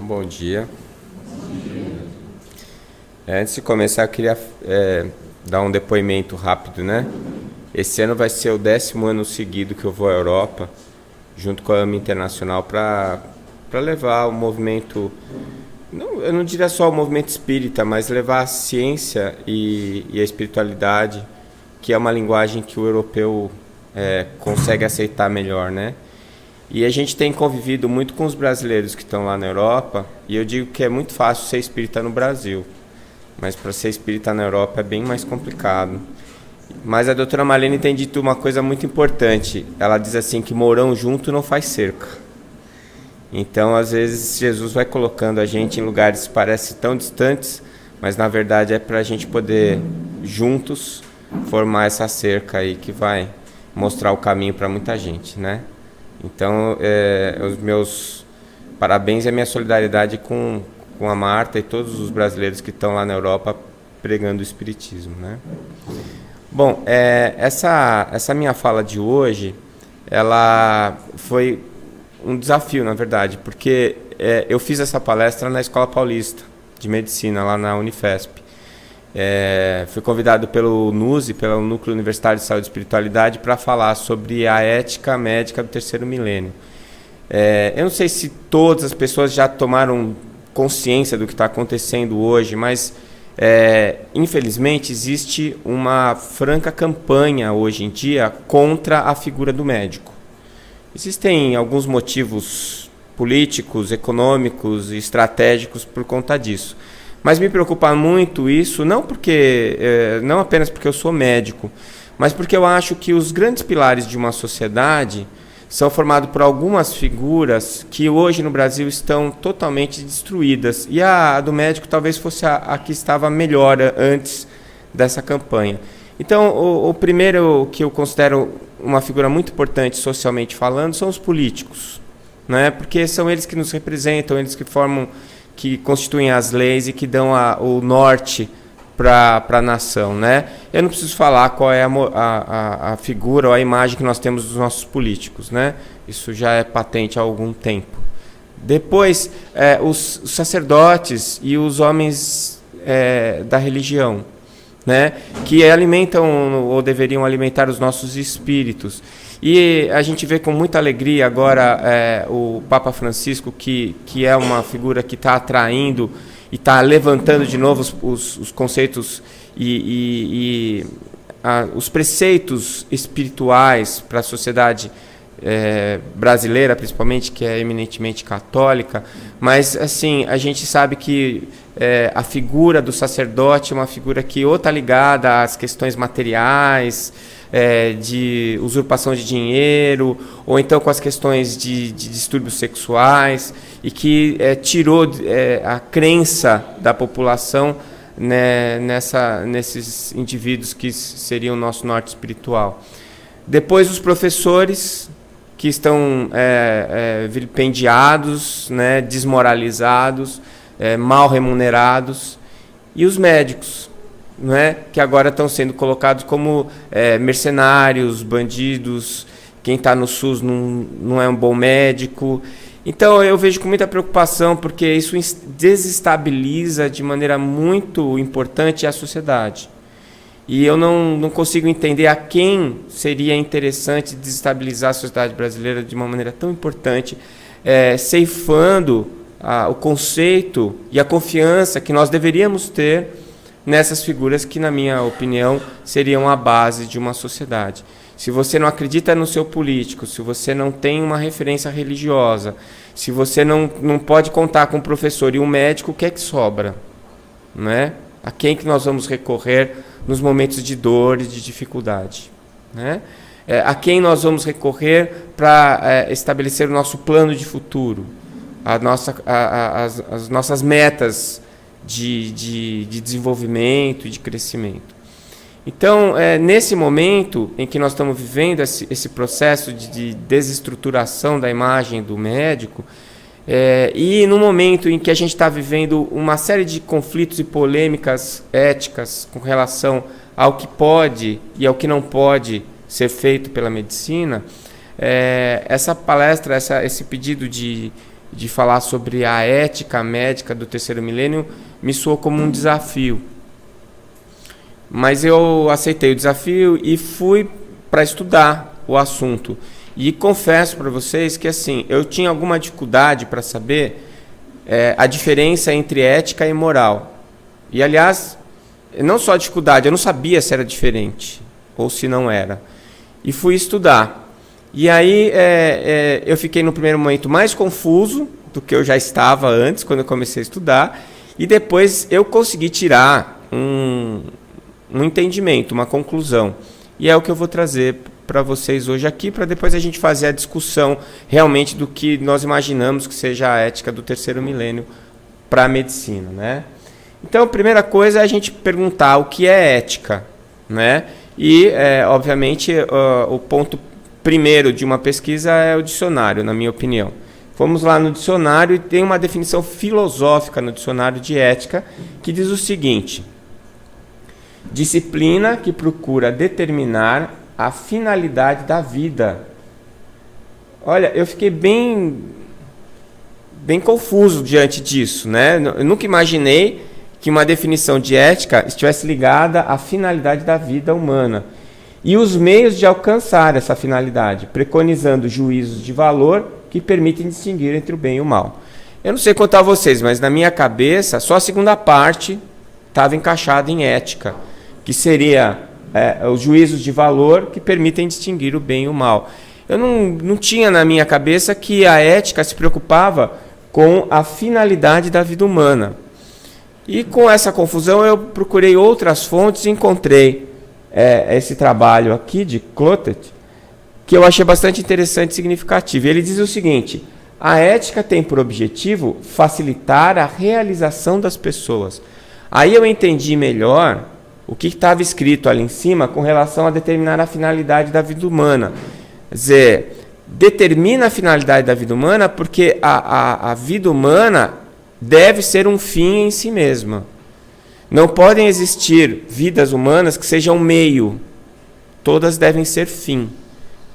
Bom dia. Antes de começar, eu queria dar um depoimento rápido, né? Esse ano vai ser o 10º ano seguido que eu vou à Europa, junto com a AMA Internacional, para levar o movimento, eu não diria só o movimento espírita, mas levar a ciência e a espiritualidade, que é uma linguagem que o europeu consegue aceitar melhor, né? E a gente tem convivido muito com os brasileiros que estão lá na Europa, e eu digo que é muito fácil ser espírita no Brasil, mas para ser espírita na Europa é bem mais complicado. Mas a doutora Marlene tem dito uma coisa muito importante. Ela diz assim que morão junto não faz cerca. Então, às vezes, Jesus vai colocando a gente em lugares que parecem tão distantes, mas na verdade é para a gente poder, juntos, formar essa cerca aí que vai mostrar o caminho para muita gente, né? Então, os meus parabéns e a minha solidariedade com a Marta e todos os brasileiros que estão lá na Europa pregando o Espiritismo, né? Bom, essa minha fala de hoje, ela foi um desafio, na verdade, porque eu fiz essa palestra na Escola Paulista de Medicina, lá na Unifesp. Fui convidado pelo NUSE, pelo Núcleo Universitário de Saúde e Espiritualidade, para falar sobre a ética médica do terceiro milênio. Eu não sei se todas as pessoas já tomaram consciência do que está acontecendo hoje, mas infelizmente existe uma franca campanha hoje em dia contra a figura do médico. Existem alguns motivos políticos, econômicos e estratégicos por conta disso. Mas me preocupa muito isso, não apenas porque eu sou médico, mas porque eu acho que os grandes pilares de uma sociedade são formados por algumas figuras que hoje no Brasil estão totalmente destruídas. E a do médico talvez fosse a que estava melhor antes dessa campanha. Então, o primeiro que eu considero uma figura muito importante socialmente falando são os políticos, né? Porque são eles que nos representam, eles que constituem as leis e que dão o norte para a nação, né? Eu não preciso falar qual é a figura ou a imagem que nós temos dos nossos políticos, né? Isso já é patente há algum tempo. Depois, os sacerdotes e os homens da religião, né? Que alimentam ou deveriam alimentar os nossos espíritos. E a gente vê com muita alegria agora o Papa Francisco, que é uma figura que está atraindo e está levantando de novo os conceitos e os preceitos espirituais para a sociedade brasileira, principalmente, que é eminentemente católica. Mas, assim, a gente sabe que a figura do sacerdote é uma figura que ou está ligada às questões materiais, de usurpação de dinheiro, ou então com as questões de distúrbios sexuais, e que tirou a crença da população, né, nesses indivíduos que seriam o nosso norte espiritual. Depois os professores, que estão vilipendiados, né, desmoralizados, mal remunerados, e os médicos, não é? Que agora estão sendo colocados como mercenários, bandidos, quem está no SUS não é um bom médico. Então eu vejo com muita preocupação, porque isso desestabiliza de maneira muito importante a sociedade. E eu não consigo entender a quem seria interessante desestabilizar a sociedade brasileira de uma maneira tão importante, ceifando o conceito e a confiança que nós deveríamos ter nessas figuras que, na minha opinião, seriam a base de uma sociedade. Se você não acredita no seu político, se você não tem uma referência religiosa, se você não pode contar com um professor e um médico, o que é que sobra? Não é? A quem que nós vamos recorrer nos momentos de dor e de dificuldade? Né? A quem nós vamos recorrer para estabelecer o nosso plano de futuro, as nossas metas de desenvolvimento e de crescimento. Então, nesse momento em que nós estamos vivendo esse processo de desestruturação da imagem do médico, e no momento em que a gente está vivendo uma série de conflitos e polêmicas éticas com relação ao que pode e ao que não pode ser feito pela medicina, essa palestra, esse pedido de de falar sobre a ética médica do terceiro milênio me soou como um desafio. Mas eu aceitei o desafio e fui para estudar o assunto. E confesso para vocês que assim, eu tinha alguma dificuldade para saber a diferença entre ética e moral. E, aliás, não só a dificuldade, eu não sabia se era diferente ou se não era. E fui estudar. E aí eu fiquei no primeiro momento mais confuso do que eu já estava antes, quando eu comecei a estudar. E depois eu consegui tirar um entendimento, uma conclusão. E é o que eu vou trazer para vocês hoje aqui, para depois a gente fazer a discussão realmente do que nós imaginamos que seja a ética do terceiro milênio para a medicina, né? Então, a primeira coisa é a gente perguntar o que é ética, né? E, obviamente, o ponto primeiro de uma pesquisa é o dicionário, na minha opinião. Fomos lá no dicionário e tem uma definição filosófica no dicionário de ética que diz o seguinte: disciplina que procura determinar a finalidade da vida. Olha, eu fiquei bem confuso diante disso, né? Eu nunca imaginei que uma definição de ética estivesse ligada à finalidade da vida humana e os meios de alcançar essa finalidade, preconizando juízos de valor que permitem distinguir entre o bem e o mal. Eu não sei quanto a vocês, mas na minha cabeça só a segunda parte estava encaixada em ética, que seria os juízos de valor que permitem distinguir o bem e o mal. Eu não tinha na minha cabeça que a ética se preocupava com a finalidade da vida humana. E com essa confusão eu procurei outras fontes e encontrei esse trabalho aqui de Clotet, que eu achei bastante interessante e significativo. Ele diz o seguinte: a ética tem por objetivo facilitar a realização das pessoas. Aí eu entendi melhor o que estava escrito ali em cima com relação a determinar a finalidade da vida humana. Quer dizer, determina a finalidade da vida humana porque a vida humana deve ser um fim em si mesma. Não podem existir vidas humanas que sejam meio. Todas devem ser fim.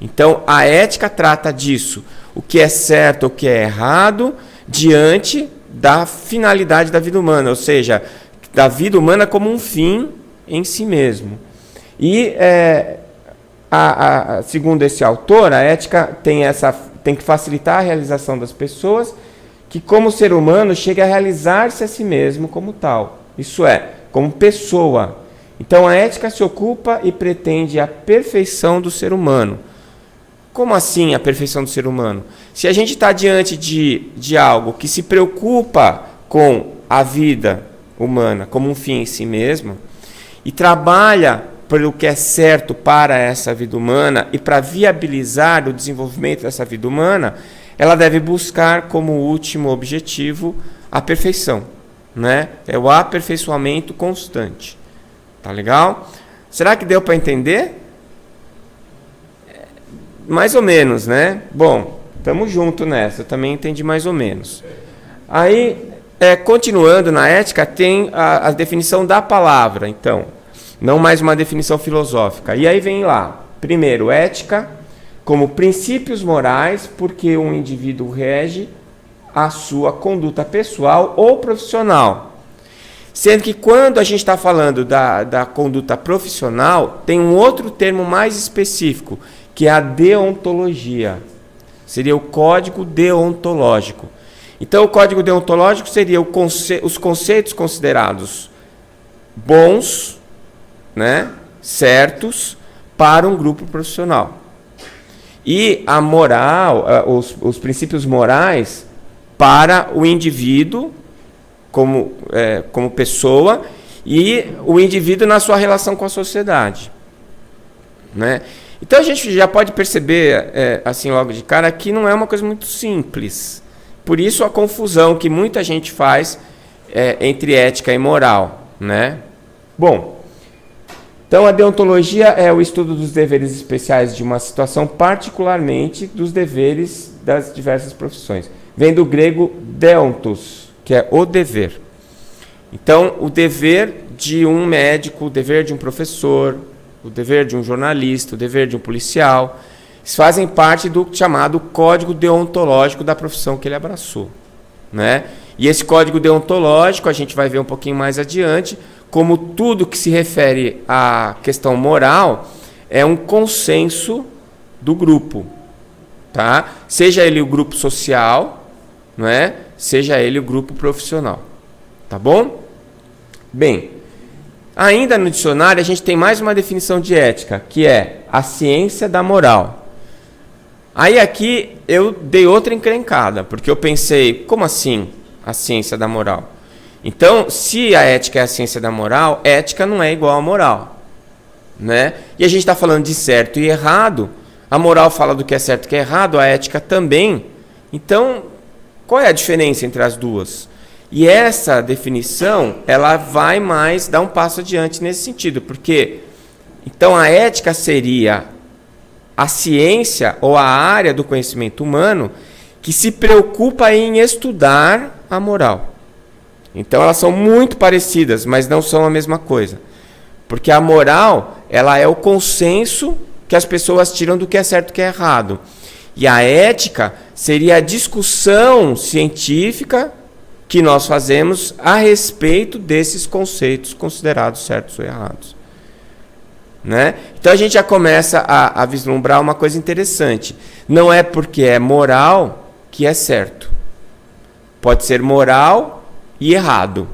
Então, a ética trata disso. O que é certo, o que é errado, diante da finalidade da vida humana. Ou seja, da vida humana como um fim em si mesmo. E, segundo esse autor, a ética tem que facilitar a realização das pessoas, que como ser humano chegue a realizar-se a si mesmo como tal. Isso é, como pessoa. Então a ética se ocupa e pretende a perfeição do ser humano. Como assim a perfeição do ser humano? Se a gente está diante de algo que se preocupa com a vida humana como um fim em si mesmo, e trabalha pelo que é certo para essa vida humana e para viabilizar o desenvolvimento dessa vida humana, ela deve buscar como último objetivo a perfeição, né? É o aperfeiçoamento constante. Tá legal? Será que deu para entender? Mais ou menos, né? Bom, estamos juntos nessa. Eu também entendi mais ou menos. Aí, continuando na ética, tem a definição da palavra, então. Não mais uma definição filosófica. E aí vem lá, primeiro, ética como princípios morais, porque um indivíduo rege a sua conduta pessoal ou profissional. Sendo que quando a gente está falando da conduta profissional, tem um outro termo mais específico, que é a deontologia. Seria o código deontológico. Então, o código deontológico seria os conceitos considerados bons, né, certos, para um grupo profissional. E a moral, os princípios morais para o indivíduo como pessoa e o indivíduo na sua relação com a sociedade, né? Então a gente já pode perceber, assim logo de cara, que não é uma coisa muito simples. Por isso a confusão que muita gente faz entre ética e moral, né? Bom, então a deontologia é o estudo dos deveres especiais de uma situação, particularmente dos deveres das diversas profissões. Vem do grego deontos, que é o dever. Então, o dever de um médico, o dever de um professor, o dever de um jornalista, o dever de um policial, fazem parte do chamado código deontológico da profissão que ele abraçou, né? E esse código deontológico, a gente vai ver um pouquinho mais adiante, como tudo que se refere à questão moral, é um consenso do grupo, tá? Seja ele o grupo social, não é? Seja ele o grupo profissional, tá bom? Bem, ainda no dicionário a gente tem mais uma definição de ética, que é a ciência da moral. Aí aqui eu dei outra encrencada, porque eu pensei, como assim a ciência da moral? Então, se a ética é a ciência da moral, ética não é igual a moral, né? E a gente está falando de certo e errado, a moral fala do que é certo e que é errado, a ética também. Então, qual é a diferença entre as duas? E essa definição, ela vai mais dar um passo adiante nesse sentido, porque então a ética seria a ciência ou a área do conhecimento humano que se preocupa em estudar a moral. Então elas são muito parecidas, mas não são a mesma coisa. Porque a moral, ela é o consenso que as pessoas tiram do que é certo e que é errado. E a ética seria a discussão científica que nós fazemos a respeito desses conceitos considerados certos ou errados, né? Então a gente já começa a vislumbrar uma coisa interessante. Não é porque é moral que é certo. Pode ser moral e errado.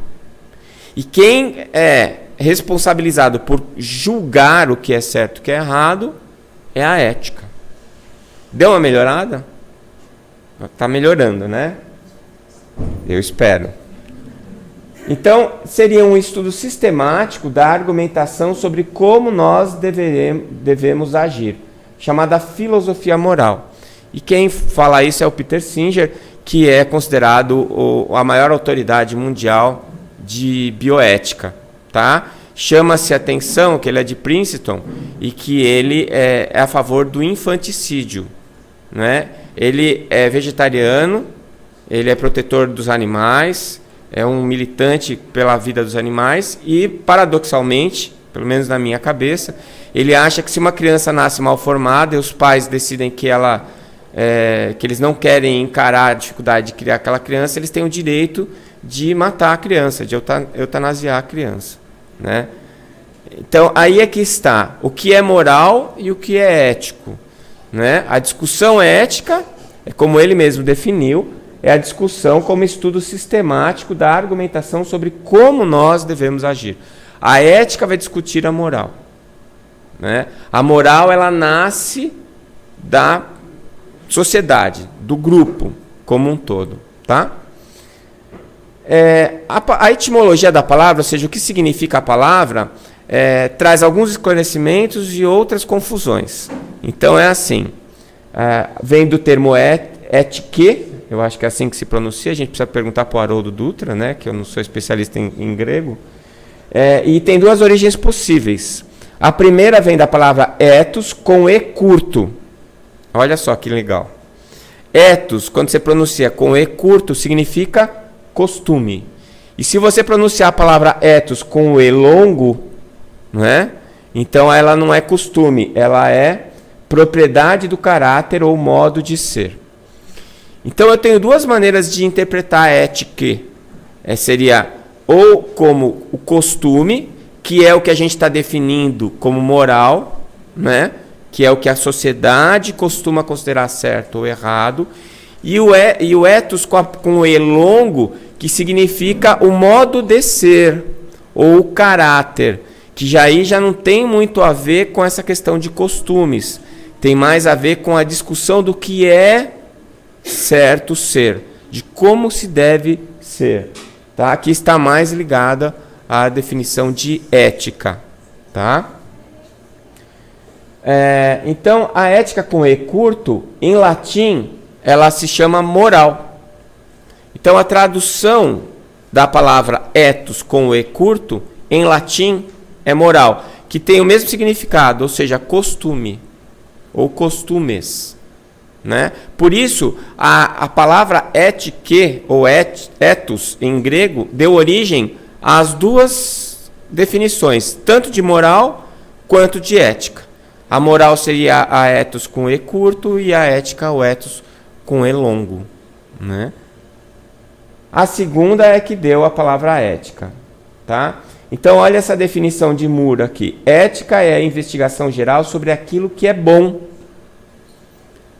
E quem é responsabilizado por julgar o que é certo e o que é errado é a ética. Deu uma melhorada? Está melhorando, né? Eu espero. Então, seria um estudo sistemático da argumentação sobre como nós devemos agir, chamada filosofia moral. E quem fala isso é o Peter Singer, que é considerado a maior autoridade mundial de bioética, tá? Chama-se atenção que ele é de Princeton e que ele é a favor do infanticídio, né? Ele é vegetariano, ele é protetor dos animais, é um militante pela vida dos animais e, paradoxalmente, pelo menos na minha cabeça, ele acha que se uma criança nasce mal formada e os pais decidem que eles não querem encarar a dificuldade de criar aquela criança, eles têm o direito de matar a criança, de eutanasiar a criança, né? Então, aí é que está o que é moral e o que é ético, né? A discussão ética, é como ele mesmo definiu, é a discussão como estudo sistemático da argumentação sobre como nós devemos agir. A ética vai discutir a moral, né? A moral, ela nasce da sociedade, do grupo como um todo, tá? A etimologia da palavra, ou seja, o que significa a palavra, traz alguns esclarecimentos e outras confusões. Então é assim, vem do termo étique, eu acho que é assim que se pronuncia, a gente precisa perguntar para o Haroldo Dutra, né, que eu não sou especialista em grego, e tem duas origens possíveis. A primeira vem da palavra ethos com E curto. Olha só que legal. Ethos, quando você pronuncia com E curto, significa costume. E se você pronunciar a palavra ethos com o E longo, né, então ela não é costume, ela é propriedade do caráter ou modo de ser. Então eu tenho duas maneiras de interpretar a ética. Seria ou como o costume, que é o que a gente está definindo como moral, né? Que é o que a sociedade costuma considerar certo ou errado, e o ethos com o E longo, que significa o modo de ser, ou o caráter, que já não tem muito a ver com essa questão de costumes, tem mais a ver com a discussão do que é certo ser, de como se deve ser, tá? Aqui está mais ligada à definição de ética, tá? Então, a ética com E curto, em latim, ela se chama moral. Então, a tradução da palavra ethos com E curto, em latim, é moral, que tem o mesmo significado, ou seja, costume, ou costumes, né? Por isso, a palavra étique, ou ethos, em grego, deu origem às duas definições, tanto de moral quanto de ética. A moral seria a ethos com E curto e a ética o ethos com E longo, né? A segunda é que deu a palavra ética, tá? Então, olha essa definição de Moore aqui. Ética é a investigação geral sobre aquilo que é bom.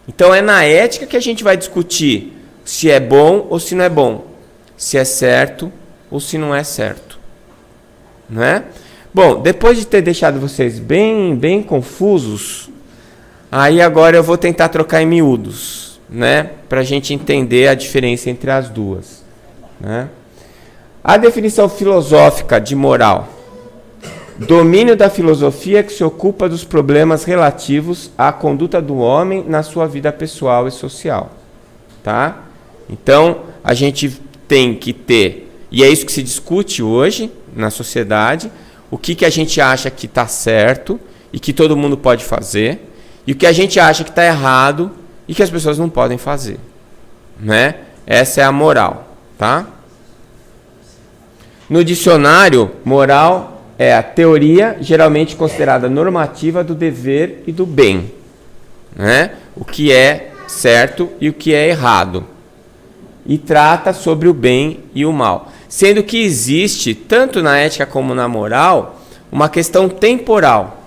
Então, é na ética que a gente vai discutir se é bom ou se não é bom, se é certo ou se não é certo, né? Bom, depois de ter deixado vocês bem confusos, aí agora eu vou tentar trocar em miúdos, né? Para a gente entender a diferença entre as duas, né? A definição filosófica de moral. Domínio da filosofia que se ocupa dos problemas relativos à conduta do homem na sua vida pessoal e social, tá? Então, a gente tem que ter, e é isso que se discute hoje na sociedade, o que a gente acha que está certo e que todo mundo pode fazer, e o que a gente acha que está errado e que as pessoas não podem fazer, né? Essa é a moral, tá? No dicionário, moral é a teoria geralmente considerada normativa do dever e do bem, né? O que é certo e o que é errado. E trata sobre o bem e o mal. Sendo que existe, tanto na ética como na moral, uma questão temporal.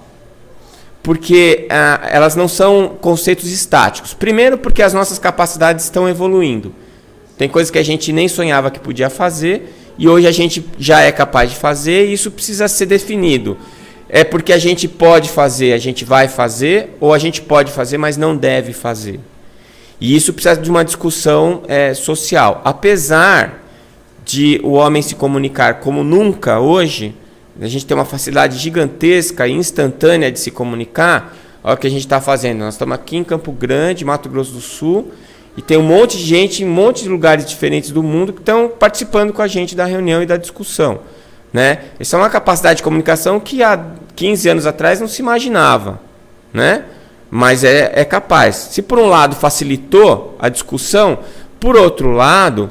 Porque elas não são conceitos estáticos. Primeiro porque as nossas capacidades estão evoluindo. Tem coisas que a gente nem sonhava que podia fazer e hoje a gente já é capaz de fazer e isso precisa ser definido. É porque a gente pode fazer, a gente vai fazer, ou a gente pode fazer, mas não deve fazer. E isso precisa de uma discussão social. Apesar de o homem se comunicar como nunca hoje, a gente tem uma facilidade gigantesca e instantânea de se comunicar. Olha o que a gente está fazendo. Nós estamos aqui em Campo Grande, Mato Grosso do Sul, e tem um monte de gente em um monte de lugares diferentes do mundo que estão participando com a gente da reunião e da discussão, né? Essa é uma capacidade de comunicação que há 15 anos atrás não se imaginava, né? Mas é capaz. Se por um lado facilitou a discussão, por outro lado,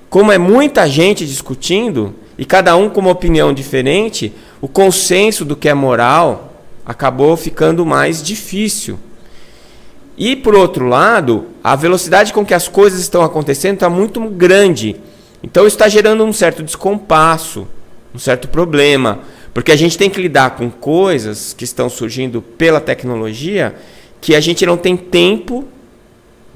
como é muita gente discutindo e cada um com uma opinião diferente, o consenso do que é moral acabou ficando mais difícil. E por outro lado, a velocidade com que as coisas estão acontecendo está muito grande. Então isso está gerando um certo descompasso, um certo problema, porque a gente tem que lidar com coisas que estão surgindo pela tecnologia que a gente não tem tempo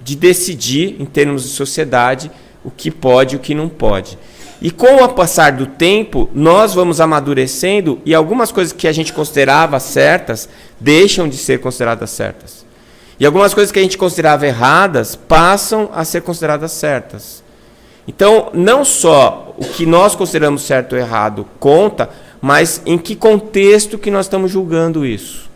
de decidir, em termos de sociedade, o que pode e o que não pode. E com o passar do tempo, nós vamos amadurecendo e algumas coisas que a gente considerava certas deixam de ser consideradas certas. E algumas coisas que a gente considerava erradas passam a ser consideradas certas. Então, não só o que nós consideramos certo ou errado conta, mas em que contexto que nós estamos julgando isso,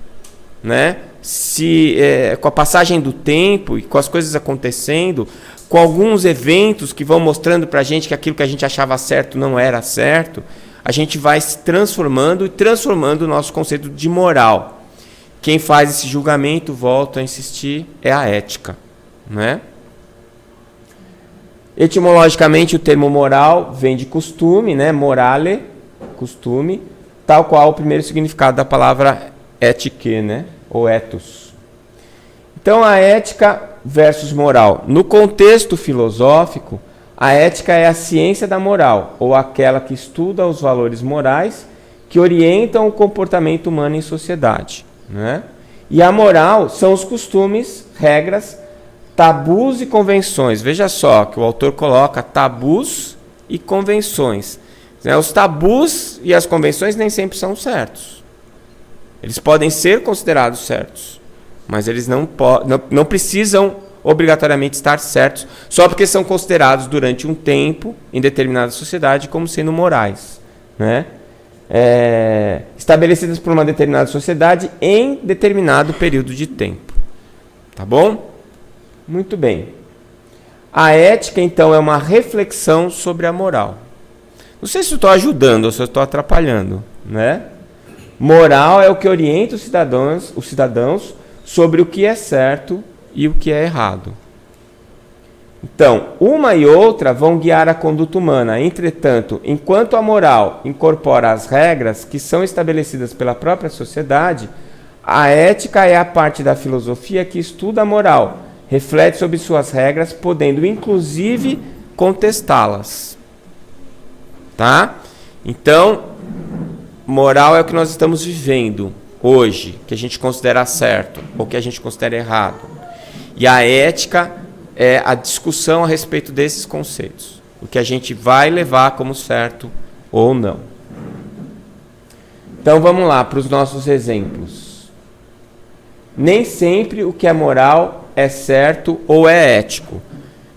né? Se com a passagem do tempo e com as coisas acontecendo, com alguns eventos que vão mostrando para a gente que aquilo que a gente achava certo não era certo, a gente vai se transformando e transformando o nosso conceito de moral. Quem faz esse julgamento, volto a insistir, é a ética, né? Etimologicamente, o termo moral vem de costume, né? Morale, costume, tal qual o primeiro significado da palavra étique, né? Ou ethos. Então, a ética versus moral. No contexto filosófico, a ética é a ciência da moral, ou aquela que estuda os valores morais que orientam o comportamento humano em sociedade, né? E a moral são os costumes, regras, tabus e convenções. Veja só que o autor coloca tabus e convenções. Os tabus e as convenções nem sempre são certos. Eles podem ser considerados certos, mas eles não precisam obrigatoriamente estar certos só porque são considerados durante um tempo em determinada sociedade como sendo morais, né? Estabelecidas por uma determinada sociedade em determinado período de tempo. Tá bom? Muito bem. A ética, então, é uma reflexão sobre a moral. Não sei se eu estou ajudando ou se eu estou atrapalhando, né? Moral é o que orienta os cidadãos sobre o que é certo e o que é errado. Então, uma e outra vão guiar a conduta humana. Entretanto, enquanto a moral incorpora as regras que são estabelecidas pela própria sociedade, A ética é a parte da filosofia que estuda a moral, reflete sobre suas regras, podendo inclusive contestá-las. Tá? Então, moral é o que nós estamos vivendo hoje, que a gente considera certo ou que a gente considera errado. E a ética é a discussão a respeito desses conceitos, o que a gente vai levar como certo ou não. Então vamos lá para os nossos exemplos. Nem sempre o que é moral é certo ou é ético.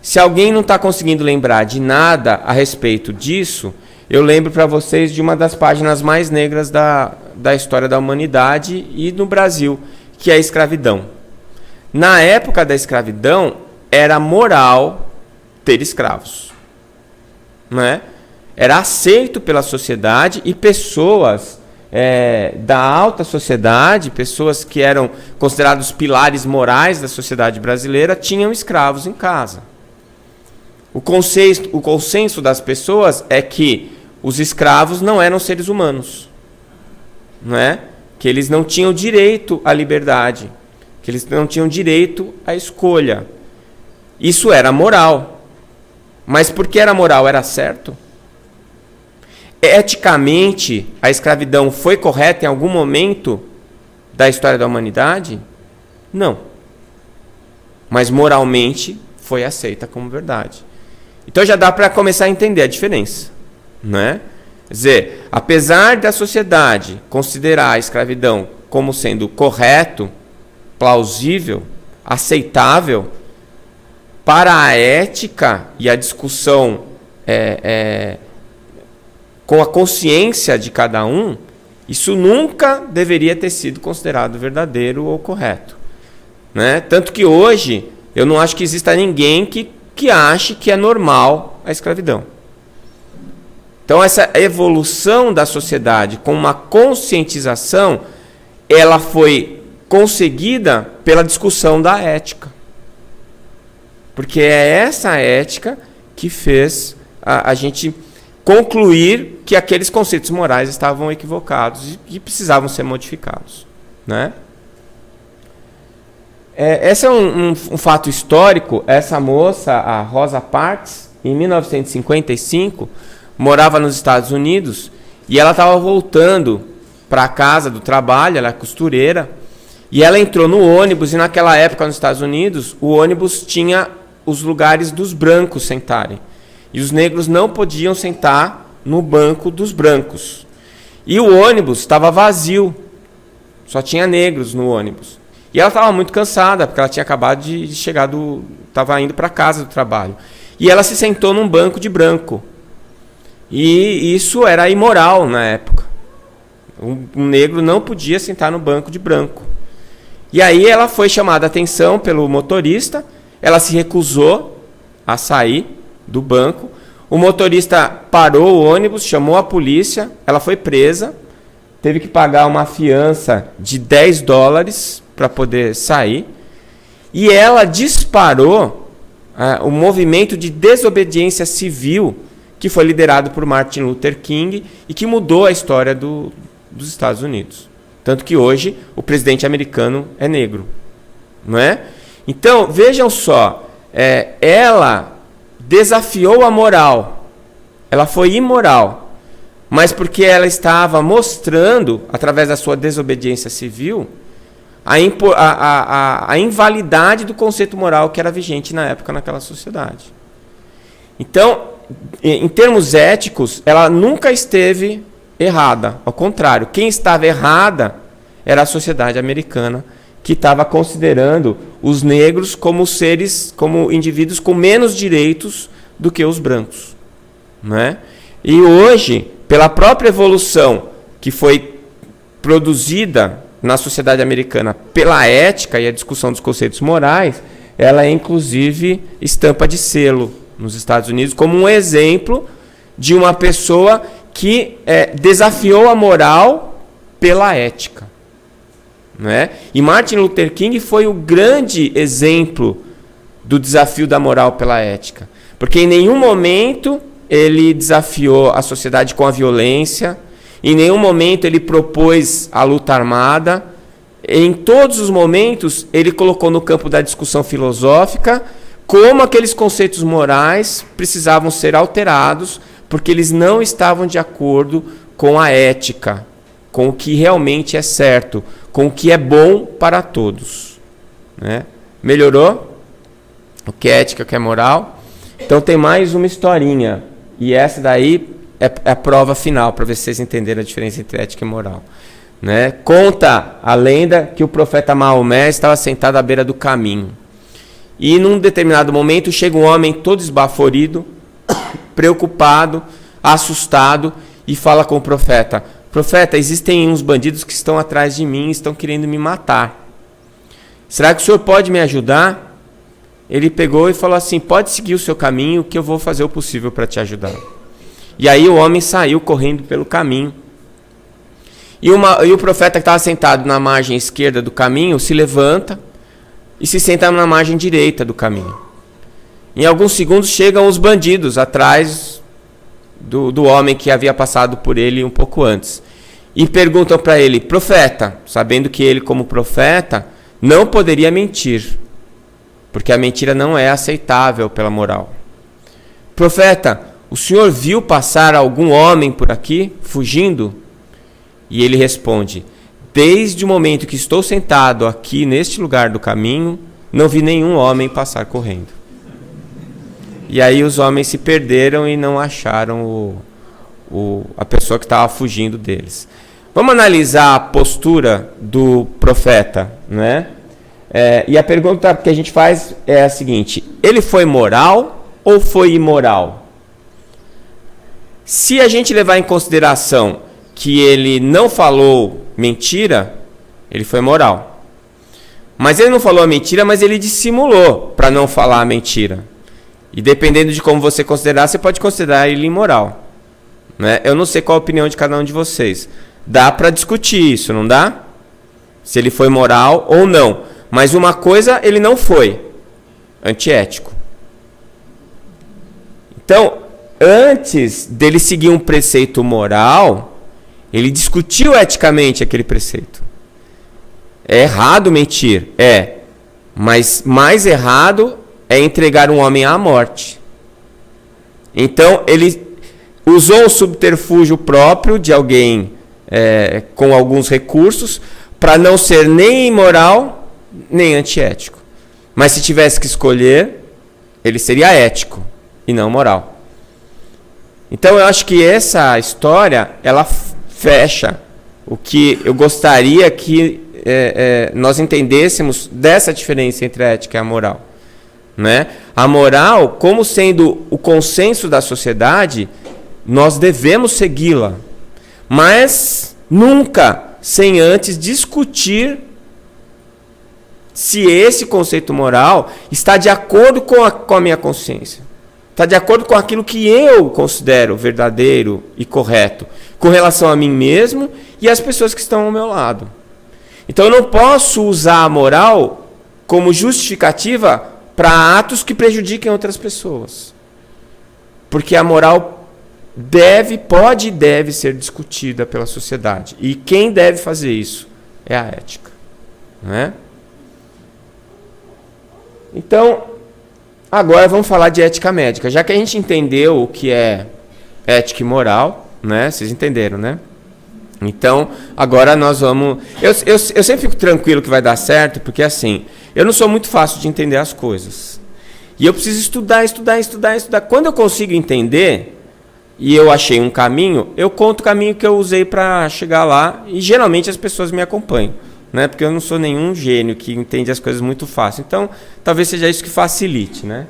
Se alguém não está conseguindo lembrar de nada a respeito disso, eu lembro para vocês de uma das páginas mais negras da história da humanidade e no Brasil, que é a escravidão. Na época da escravidão, era moral ter escravos. Não é? Era aceito pela sociedade e pessoas da alta sociedade, pessoas que eram considerados pilares morais da sociedade brasileira, tinham escravos em casa. O consenso das pessoas é que os escravos não eram seres humanos, não é? Que eles não tinham direito à liberdade, que eles não tinham direito à escolha. Isso era moral. Mas porque era moral, era certo? Eticamente, a escravidão foi correta em algum momento da história da humanidade? Não. Mas moralmente foi aceita como verdade. Então já dá para começar a entender a diferença, né? Quer dizer, apesar da sociedade considerar a escravidão como sendo correto, plausível, aceitável, para a ética e a discussão com a consciência de cada um, isso nunca deveria ter sido considerado verdadeiro ou correto, né? Tanto que hoje eu não acho que exista ninguém que ache que é normal a escravidão. Então essa evolução da sociedade com uma conscientização, ela foi conseguida pela discussão da ética. Porque é essa ética que fez a gente concluir que aqueles conceitos morais estavam equivocados e precisavam ser modificados, né? Esse é um fato histórico. Essa moça, a Rosa Parks, em 1955, morava nos Estados Unidos e ela estava voltando para a casa do trabalho, ela é costureira, e ela entrou no ônibus, e naquela época nos Estados Unidos, o ônibus tinha os lugares dos brancos sentarem. E os negros não podiam sentar no banco dos brancos. E o ônibus estava vazio. Só tinha negros no ônibus. E ela estava muito cansada, porque ela tinha acabado de chegar estava indo para casa do trabalho. E ela se sentou num banco de branco. E isso era imoral na época. Um negro não podia sentar no banco de branco. E aí ela foi chamada a atenção pelo motorista. Ela se recusou a sair do banco. O motorista parou o ônibus, chamou a polícia, ela foi presa, teve que pagar uma fiança de $10 para poder sair, e ela disparou o movimento de desobediência civil que foi liderado por Martin Luther King e que mudou a história dos Estados Unidos. Tanto que hoje o presidente americano é negro, não é? Então, vejam só, ela desafiou a moral, ela foi imoral, mas porque ela estava mostrando, através da sua desobediência civil, a invalidade do conceito moral que era vigente na época naquela sociedade. Então, em termos éticos, ela nunca esteve errada, ao contrário, quem estava errada era a sociedade americana, que estava considerando os negros como seres, como indivíduos com menos direitos do que os brancos, né? E hoje, pela própria evolução que foi produzida na sociedade americana pela ética e a discussão dos conceitos morais, ela é inclusive estampa de selo nos Estados Unidos como um exemplo de uma pessoa que desafiou a moral pela ética. Não é? E Martin Luther King foi o grande exemplo do desafio da moral pela ética, porque em nenhum momento ele desafiou a sociedade com a violência, em nenhum momento ele propôs a luta armada, em todos os momentos, ele colocou no campo da discussão filosófica como aqueles conceitos morais precisavam ser alterados, porque eles não estavam de acordo com a ética, com o que realmente é certo, com o que é bom para todos. Né? Melhorou? O que é ética, o que é moral? Então tem mais uma historinha, e essa daí é a prova final, para ver se vocês entenderam a diferença entre ética e moral. Né? Conta a lenda que o profeta Maomé estava sentado à beira do caminho. E num determinado momento chega um homem todo esbaforido, preocupado, assustado, e fala com o profeta: profeta, existem uns bandidos que estão atrás de mim e estão querendo me matar. Será que o senhor pode me ajudar? Ele pegou e falou assim: pode seguir o seu caminho que eu vou fazer o possível para te ajudar. E aí o homem saiu correndo pelo caminho. E o profeta que estava sentado na margem esquerda do caminho se levanta e se senta na margem direita do caminho. Em alguns segundos chegam os bandidos atrás do homem que havia passado por ele um pouco antes. E perguntam para ele: profeta, sabendo que ele, como profeta, não poderia mentir, porque a mentira não é aceitável pela moral. Profeta, o senhor viu passar algum homem por aqui, fugindo? E ele responde: desde o momento que estou sentado aqui neste lugar do caminho, não vi nenhum homem passar correndo. E aí os homens se perderam e não acharam a pessoa que estava fugindo deles. Vamos analisar a postura do profeta, né? E a pergunta que a gente faz é a seguinte: ele foi moral ou foi imoral? Se a gente levar em consideração que ele não falou mentira, ele foi moral. Mas ele não falou a mentira, mas ele dissimulou para não falar a mentira. E dependendo de como você considerar, você pode considerar ele imoral. Né? Eu não sei qual a opinião de cada um de vocês. Dá para discutir isso, não dá? Se ele foi moral ou não. Mas uma coisa ele não foi: antiético. Então, antes dele seguir um preceito moral, ele discutiu eticamente aquele preceito. É errado mentir? É. Mas mais errado é entregar um homem à morte. Então, ele usou um subterfúgio próprio de alguém com alguns recursos para não ser nem imoral, nem antiético. Mas se tivesse que escolher, ele seria ético e não moral. Então, eu acho que essa história, ela fecha o que eu gostaria que nós entendêssemos dessa diferença entre a ética e a moral. Né? A moral, como sendo o consenso da sociedade, nós devemos segui-la, mas nunca sem antes discutir se esse conceito moral está de acordo com a minha consciência, está de acordo com aquilo que eu considero verdadeiro e correto, com relação a mim mesmo e às pessoas que estão ao meu lado. Então eu não posso usar a moral como justificativa para atos que prejudiquem outras pessoas. Porque a moral pode e deve ser discutida pela sociedade. E quem deve fazer isso é a ética. Né? Então, agora vamos falar de ética médica. Já que a gente entendeu o que é ética e moral, né? Vocês entenderam, né? Então, agora nós vamos... Eu sempre fico tranquilo que vai dar certo, porque assim, eu não sou muito fácil de entender as coisas. E eu preciso estudar. Quando eu consigo entender, e eu achei um caminho, eu conto o caminho que eu usei para chegar lá, e geralmente as pessoas me acompanham. Né? Porque eu não sou nenhum gênio que entende as coisas muito fácil. Então, talvez seja isso que facilite, né?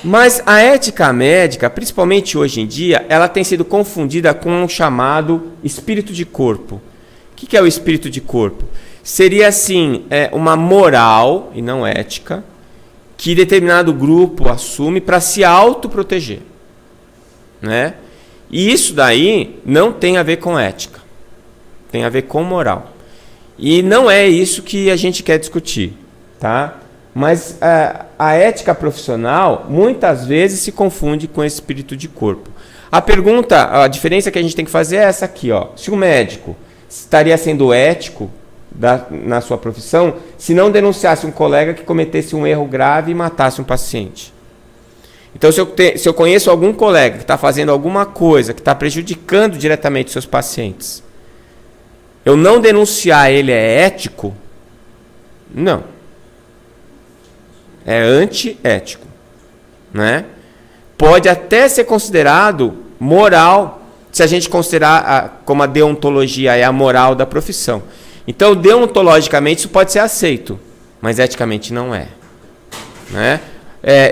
Mas a ética médica, principalmente hoje em dia, ela tem sido confundida com o chamado espírito de corpo. O que é o espírito de corpo? Seria, assim, uma moral, e não ética, que determinado grupo assume para se autoproteger. Né? E isso daí não tem a ver com ética. Tem a ver com moral. E não é isso que a gente quer discutir, tá? Mas a ética profissional muitas vezes se confunde com esse espírito de corpo. A diferença que a gente tem que fazer é essa aqui, ó. Se o médico estaria sendo ético na sua profissão se não denunciasse um colega que cometesse um erro grave e matasse um paciente. Então, se eu conheço algum colega que está fazendo alguma coisa que está prejudicando diretamente seus pacientes, eu não denunciar ele é ético? Não. É antiético, né? Pode até ser considerado moral, se a gente considerar como a deontologia é a moral da profissão. Então, deontologicamente, isso pode ser aceito, mas eticamente não é, né?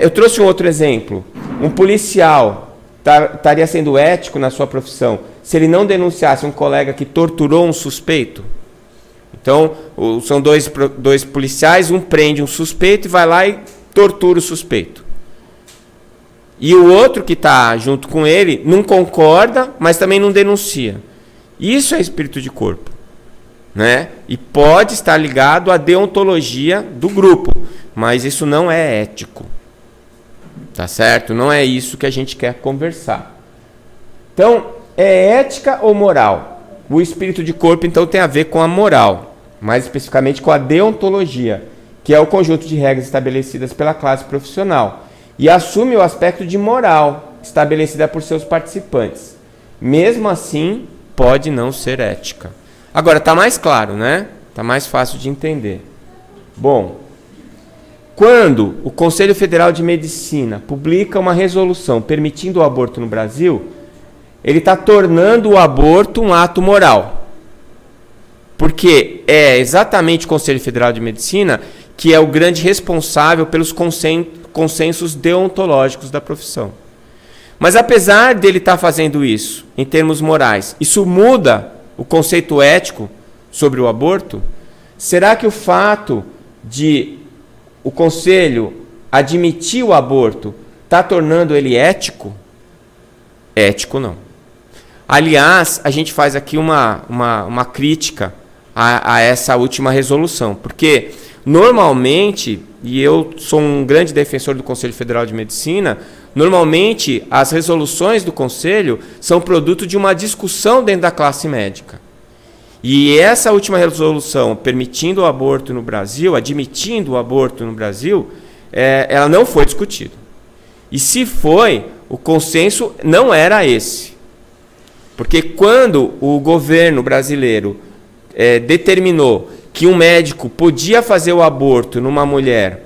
Eu trouxe um outro exemplo. Um policial estaria sendo ético na sua profissão se ele não denunciasse um colega que torturou um suspeito? Então, são dois policiais, um prende um suspeito e vai lá e tortura o suspeito. E o outro que está junto com ele não concorda, mas também não denuncia. Isso é espírito de corpo, né? E pode estar ligado à deontologia do grupo, mas isso não é ético. Tá certo? Não é isso que a gente quer conversar. Então, é ética ou moral? O espírito de corpo, então, tem a ver com a moral, mais especificamente com a deontologia, que é o conjunto de regras estabelecidas pela classe profissional, e assume o aspecto de moral estabelecida por seus participantes. Mesmo assim, pode não ser ética. Agora, está mais claro, né? Está mais fácil de entender. Bom, quando o Conselho Federal de Medicina publica uma resolução permitindo o aborto no Brasil, ele está tornando o aborto um ato moral. Porque é exatamente o Conselho Federal de Medicina que é o grande responsável pelos consensos deontológicos da profissão. Mas apesar dele estar fazendo isso, em termos morais, isso muda o conceito ético sobre o aborto? Será que o fato de o Conselho admitir o aborto está tornando ele ético? Ético não. Aliás, a gente faz aqui uma crítica a essa última resolução, porque normalmente, e eu sou um grande defensor do Conselho Federal de Medicina, normalmente as resoluções do Conselho são produto de uma discussão dentro da classe médica. E essa última resolução, permitindo o aborto no Brasil, admitindo o aborto no Brasil, ela não foi discutida. E se foi, o consenso não era esse. Porque quando o governo brasileiro determinou que um médico podia fazer o aborto numa mulher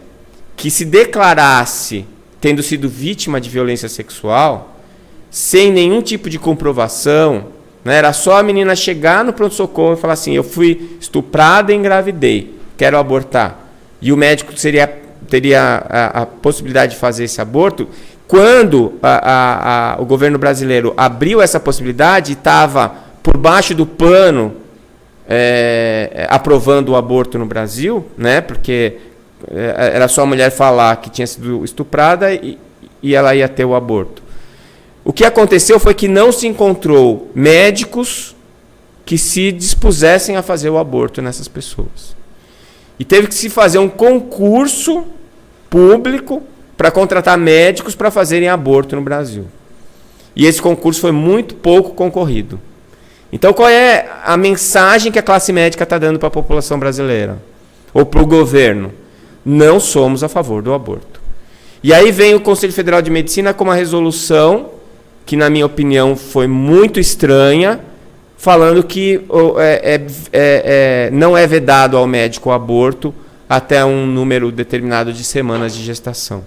que se declarasse tendo sido vítima de violência sexual, sem nenhum tipo de comprovação, né? Era só a menina chegar no pronto-socorro e falar assim: eu fui estuprada e engravidei, quero abortar. E o médico teria a possibilidade de fazer esse aborto. Quando o governo brasileiro abriu essa possibilidade, estava por baixo do pano aprovando o aborto no Brasil, né? Porque era só a mulher falar que tinha sido estuprada e ela ia ter o aborto. O que aconteceu foi que não se encontrou médicos que se dispusessem a fazer o aborto nessas pessoas. E teve que se fazer um concurso público para contratar médicos para fazerem aborto no Brasil. E esse concurso foi muito pouco concorrido. Então, qual é a mensagem que a classe médica está dando para a população brasileira? Ou para o governo? Não somos a favor do aborto. E aí vem o Conselho Federal de Medicina com uma resolução que, na minha opinião, foi muito estranha, falando que não é vedado ao médico o aborto até um número determinado de semanas de gestação.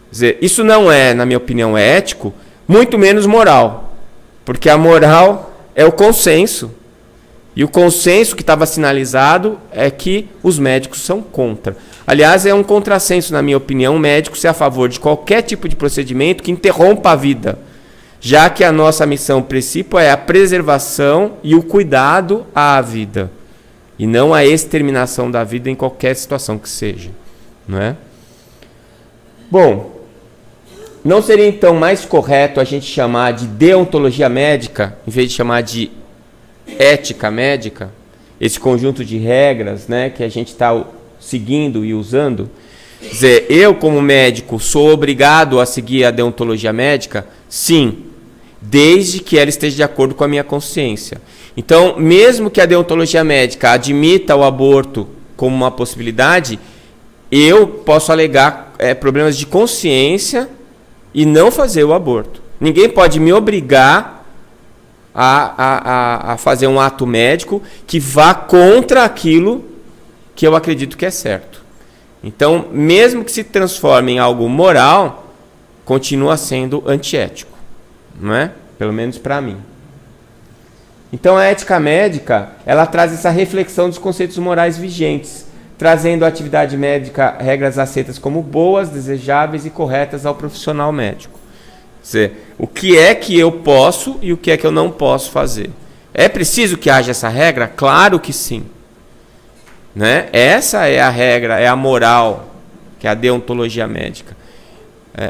Quer dizer, isso não é, na minha opinião, ético, muito menos moral, porque a moral é o consenso. E o consenso que estava sinalizado é que os médicos são contra. Aliás, é um contrassenso, na minha opinião, o médico ser a favor de qualquer tipo de procedimento que interrompa a vida, já que a nossa missão principal é a preservação e o cuidado à vida, e não a exterminação da vida em qualquer situação que seja, não é? Bom, não seria então mais correto a gente chamar de deontologia médica, em vez de chamar de ética médica, esse conjunto de regras, né, que a gente está seguindo e usando? Quer dizer, eu como médico sou obrigado a seguir a deontologia médica? Sim. desde que ela esteja de acordo com a minha consciência. Então, mesmo que a deontologia médica admita o aborto como uma possibilidade, eu posso alegar problemas de consciência e não fazer o aborto. Ninguém pode me obrigar a fazer um ato médico que vá contra aquilo que eu acredito que é certo. Então, mesmo que se transforme em algo moral, continua sendo antiético, não é? Pelo menos para mim. Então, a ética médica, ela traz essa reflexão dos conceitos morais vigentes, trazendo à atividade médica regras aceitas como boas, desejáveis e corretas ao profissional médico. Quer dizer, o que é que eu posso e o que é que eu não posso fazer? É preciso que haja essa regra? Claro que sim. Né? Essa é a regra, é a moral, que é a deontologia médica.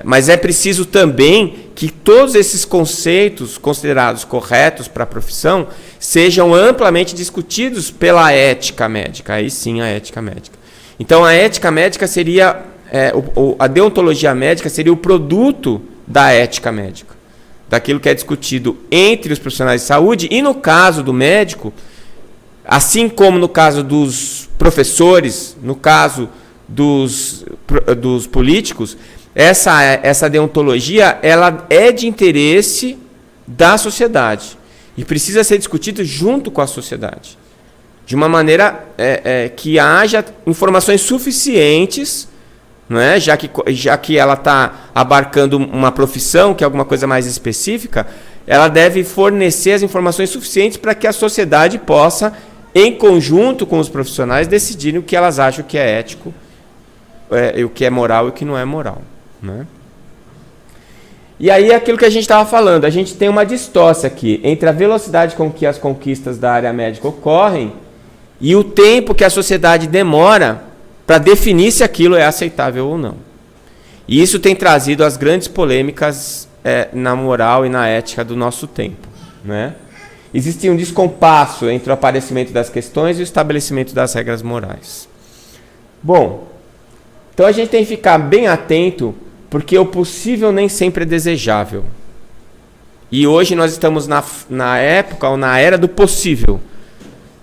Mas é preciso também que todos esses conceitos considerados corretos para a profissão sejam amplamente discutidos pela ética médica. Aí sim a ética médica. Então a ética médica seria, a deontologia médica seria o produto da ética médica. Daquilo que é discutido entre os profissionais de saúde e no caso do médico, assim como no caso dos professores, no caso dos políticos, essa deontologia ela é de interesse da sociedade e precisa ser discutida junto com a sociedade, de uma maneira que haja informações suficientes, não é? Já que ela está abarcando uma profissão, que é alguma coisa mais específica, ela deve fornecer as informações suficientes para que a sociedade possa, em conjunto com os profissionais, decidirem o que elas acham que é ético, o que é moral e o que não é moral. Né? E aí é aquilo que a gente estava falando, a gente tem uma distócia aqui entre a velocidade com que as conquistas da área médica ocorrem e o tempo que a sociedade demora para definir se aquilo é aceitável ou não. E isso tem trazido as grandes polêmicas na moral e na ética do nosso tempo. Né? Existe um descompasso entre o aparecimento das questões e o estabelecimento das regras morais. Bom, então a gente tem que ficar bem atento, porque o possível nem sempre é desejável. E hoje nós estamos na época ou na era do possível.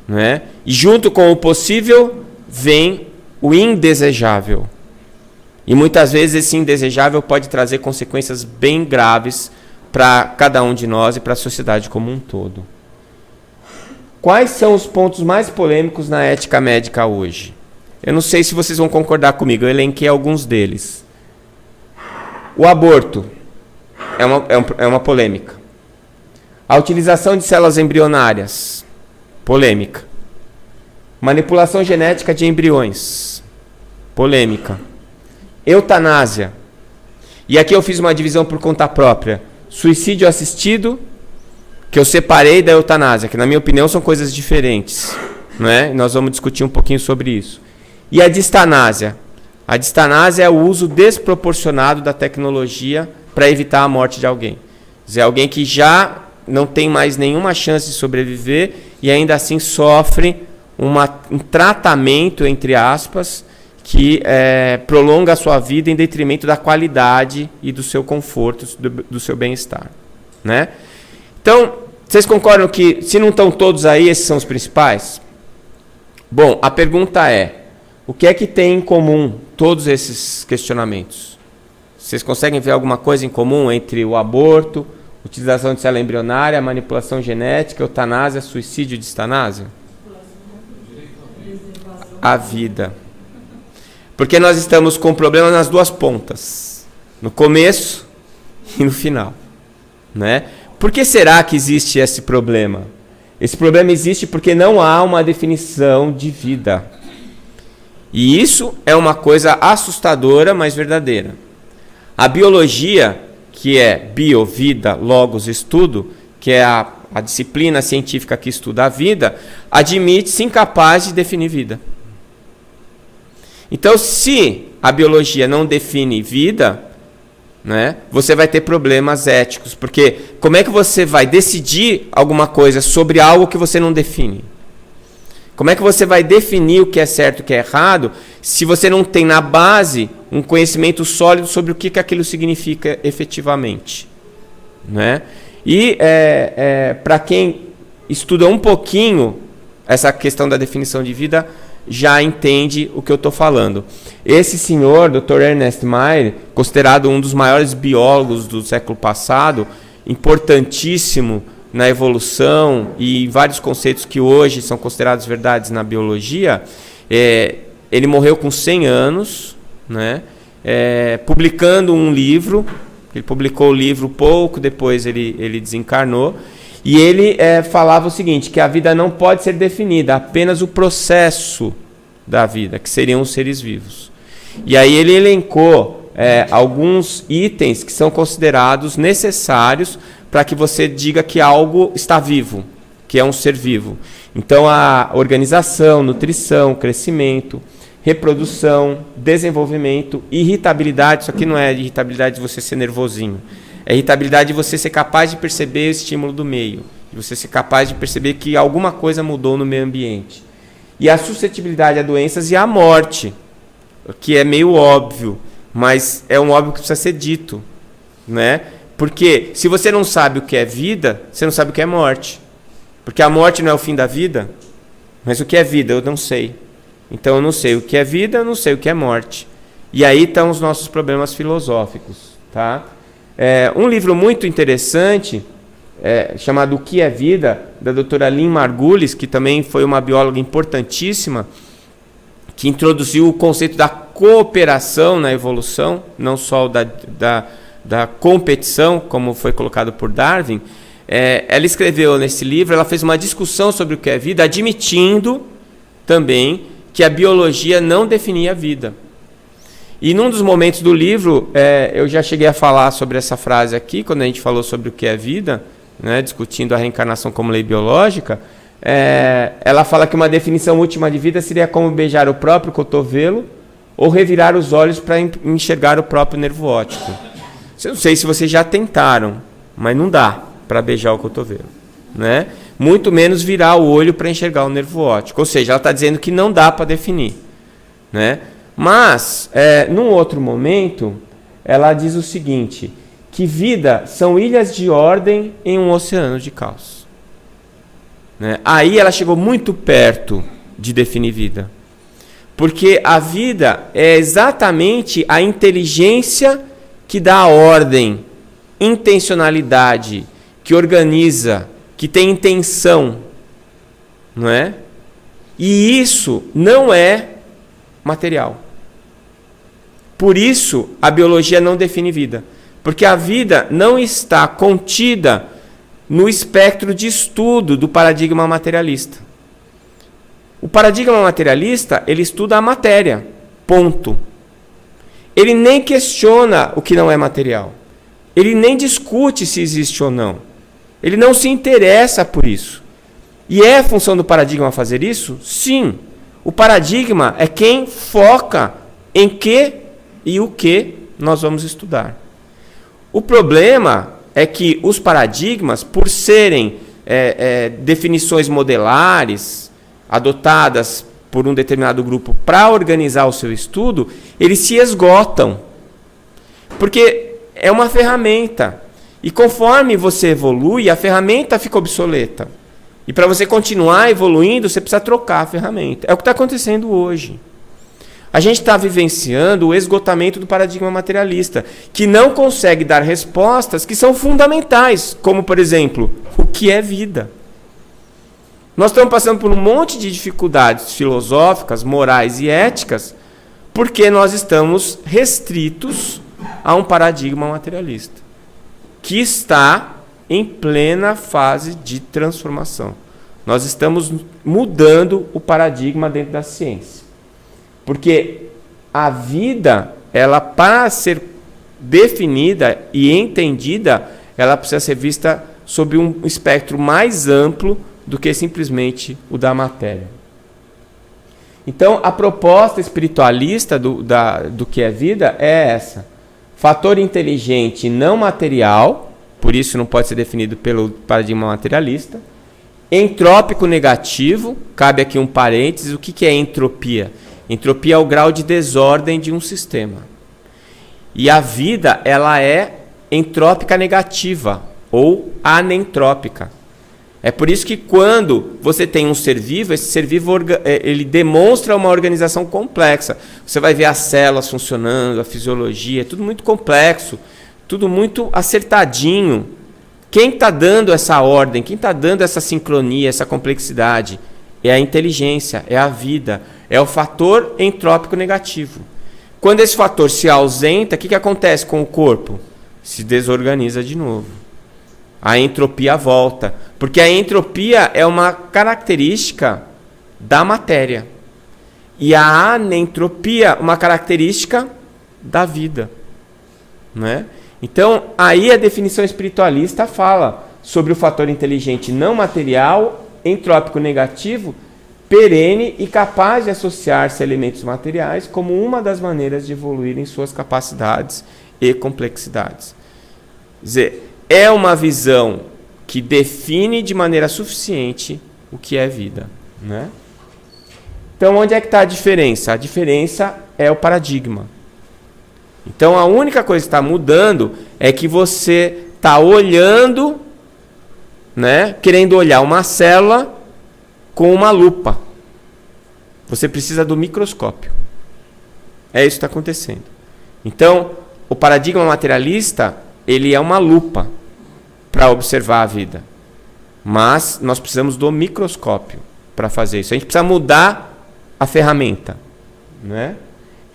Né? E junto com o possível vem o indesejável. E muitas vezes esse indesejável pode trazer consequências bem graves para cada um de nós e para a sociedade como um todo. Quais são os pontos mais polêmicos na ética médica hoje? Eu não sei se vocês vão concordar comigo, eu elenquei alguns deles. O aborto é uma polêmica. A utilização de células embrionárias, polêmica. Manipulação genética de embriões, polêmica. Eutanásia. E aqui eu fiz uma divisão por conta própria. Suicídio assistido, que eu separei da eutanásia, que na minha opinião são coisas diferentes. Né? Nós vamos discutir um pouquinho sobre isso. E a distanásia. A distanásia é o uso desproporcionado da tecnologia para evitar a morte de alguém. Quer dizer, alguém que já não tem mais nenhuma chance de sobreviver e ainda assim sofre um tratamento, entre aspas, que prolonga a sua vida em detrimento da qualidade e do seu conforto, do seu bem-estar. Né? Então, vocês concordam que, se não estão todos aí, esses são os principais? Bom, a pergunta é, o que é que tem em comum todos esses questionamentos? Vocês conseguem ver alguma coisa em comum entre o aborto, utilização de célula embrionária, manipulação genética, eutanásia, suicídio e distanásia? A vida. Porque nós estamos com problemas nas duas pontas, no começo e no final. Né? Por que será que existe esse problema? Esse problema existe porque não há uma definição de vida. E isso é uma coisa assustadora, mas verdadeira. A biologia, que é bio, vida, logos, estudo, que é a disciplina científica que estuda a vida, admite-se incapaz de definir vida. Então, se a biologia não define vida, né, você vai ter problemas éticos. Porque como é que você vai decidir alguma coisa sobre algo que você não define? Como é que você vai definir o que é certo e o que é errado se você não tem na base um conhecimento sólido sobre o que aquilo significa efetivamente? Né? E para quem estuda um pouquinho essa questão da definição de vida, já entende o que eu estou falando. Esse senhor, Dr. Ernest Mayr, considerado um dos maiores biólogos do século passado, importantíssimo na evolução e vários conceitos que hoje são considerados verdades na biologia, ele morreu com 100 anos, né? Publicando um livro. Ele publicou o livro pouco depois, ele desencarnou. E ele falava o seguinte, que a vida não pode ser definida, apenas o processo da vida, que seriam os seres vivos. E aí ele elencou alguns itens que são considerados necessários para que você diga que algo está vivo, que é um ser vivo. Então a organização, nutrição, crescimento, reprodução, desenvolvimento, irritabilidade. Isso aqui não é irritabilidade de você ser nervosinho. É irritabilidade de você ser capaz de perceber o estímulo do meio, de você ser capaz de perceber que alguma coisa mudou no meio ambiente. E a suscetibilidade a doenças e à morte, que é meio óbvio, mas é um óbvio que precisa ser dito, né? Porque se você não sabe o que é vida, você não sabe o que é morte. Porque a morte não é o fim da vida, mas o que é vida eu não sei. Então eu não sei o que é vida, eu não sei o que é morte. E aí estão os nossos problemas filosóficos, tá? Um livro muito interessante, chamado O que é Vida, da doutora Lynn Margulis, que também foi uma bióloga importantíssima, que introduziu o conceito da cooperação na evolução, não só da competição, como foi colocado por Darwin. Ela escreveu nesse livro, ela fez uma discussão sobre o que é vida, admitindo também que a biologia não definia a vida. E num dos momentos do livro, eu já cheguei a falar sobre essa frase aqui, quando a gente falou sobre o que é vida, né, discutindo a reencarnação como lei biológica. Ela fala que uma definição última de vida seria como beijar o próprio cotovelo ou revirar os olhos para enxergar o próprio nervo óptico. Eu não sei se vocês já tentaram, mas não dá para beijar o cotovelo, né? Muito menos virar o olho para enxergar o nervo óptico. Ou seja, ela está dizendo que não dá para definir, né? Mas, num outro momento, ela diz o seguinte, que vida são ilhas de ordem em um oceano de caos. Né? Aí ela chegou muito perto de definir vida. Porque a vida é exatamente a inteligência que dá a ordem, intencionalidade, que organiza, que tem intenção. Não é? E isso não é material. Por isso, a biologia não define vida. Porque a vida não está contida no espectro de estudo do paradigma materialista. O paradigma materialista, ele estuda a matéria. Ponto. Ele nem questiona o que não é material. Ele nem discute se existe ou não. Ele não se interessa por isso. E é função do paradigma fazer isso? Sim. O paradigma é quem foca em que e o que nós vamos estudar. O problema é que os paradigmas, por serem definições modelares, adotadas por um determinado grupo para organizar o seu estudo, eles se esgotam. Porque é uma ferramenta. E conforme você evolui, a ferramenta fica obsoleta. E para você continuar evoluindo, você precisa trocar a ferramenta. É o que está acontecendo hoje. A gente está vivenciando o esgotamento do paradigma materialista, que não consegue dar respostas que são fundamentais, como, por exemplo, o que é vida? Nós estamos passando por um monte de dificuldades filosóficas, morais e éticas, porque nós estamos restritos a um paradigma materialista, que está em plena fase de transformação. Nós estamos mudando o paradigma dentro da ciência. Porque a vida, ela para ser definida e entendida, ela precisa ser vista sob um espectro mais amplo do que simplesmente o da matéria. Então, a proposta espiritualista do que é vida é essa. Fator inteligente não material, por isso não pode ser definido pelo paradigma materialista. Entrópico negativo, cabe aqui um parênteses, o que é entropia? Entropia é o grau de desordem de um sistema. E a vida, ela é entrópica negativa, ou anentrópica. É por isso que quando você tem um ser vivo, esse ser vivo ele demonstra uma organização complexa. Você vai ver as células funcionando, a fisiologia, é tudo muito complexo, tudo muito acertadinho. Quem está dando essa ordem, quem está dando essa sincronia, essa complexidade, é a inteligência, é a vida, é o fator entrópico negativo. Quando esse fator se ausenta, o que acontece com o corpo? Se desorganiza de novo. A entropia volta, porque a entropia é uma característica da matéria e a anentropia uma característica da vida, né? Então, aí a definição espiritualista fala sobre o fator inteligente não material, entrópico negativo, perene e capaz de associar-se a elementos materiais como uma das maneiras de evoluir em suas capacidades e complexidades. Quer dizer, é uma visão que define de maneira suficiente o que é vida, né? Então, onde é que está a diferença? A diferença é o paradigma. Então, a única coisa que está mudando é que você está olhando, né, querendo olhar uma célula com uma lupa. Você precisa do microscópio. É isso que está acontecendo. Então, o paradigma materialista, ele é uma lupa para observar a vida. Mas nós precisamos do microscópio para fazer isso. A gente precisa mudar a ferramenta, né?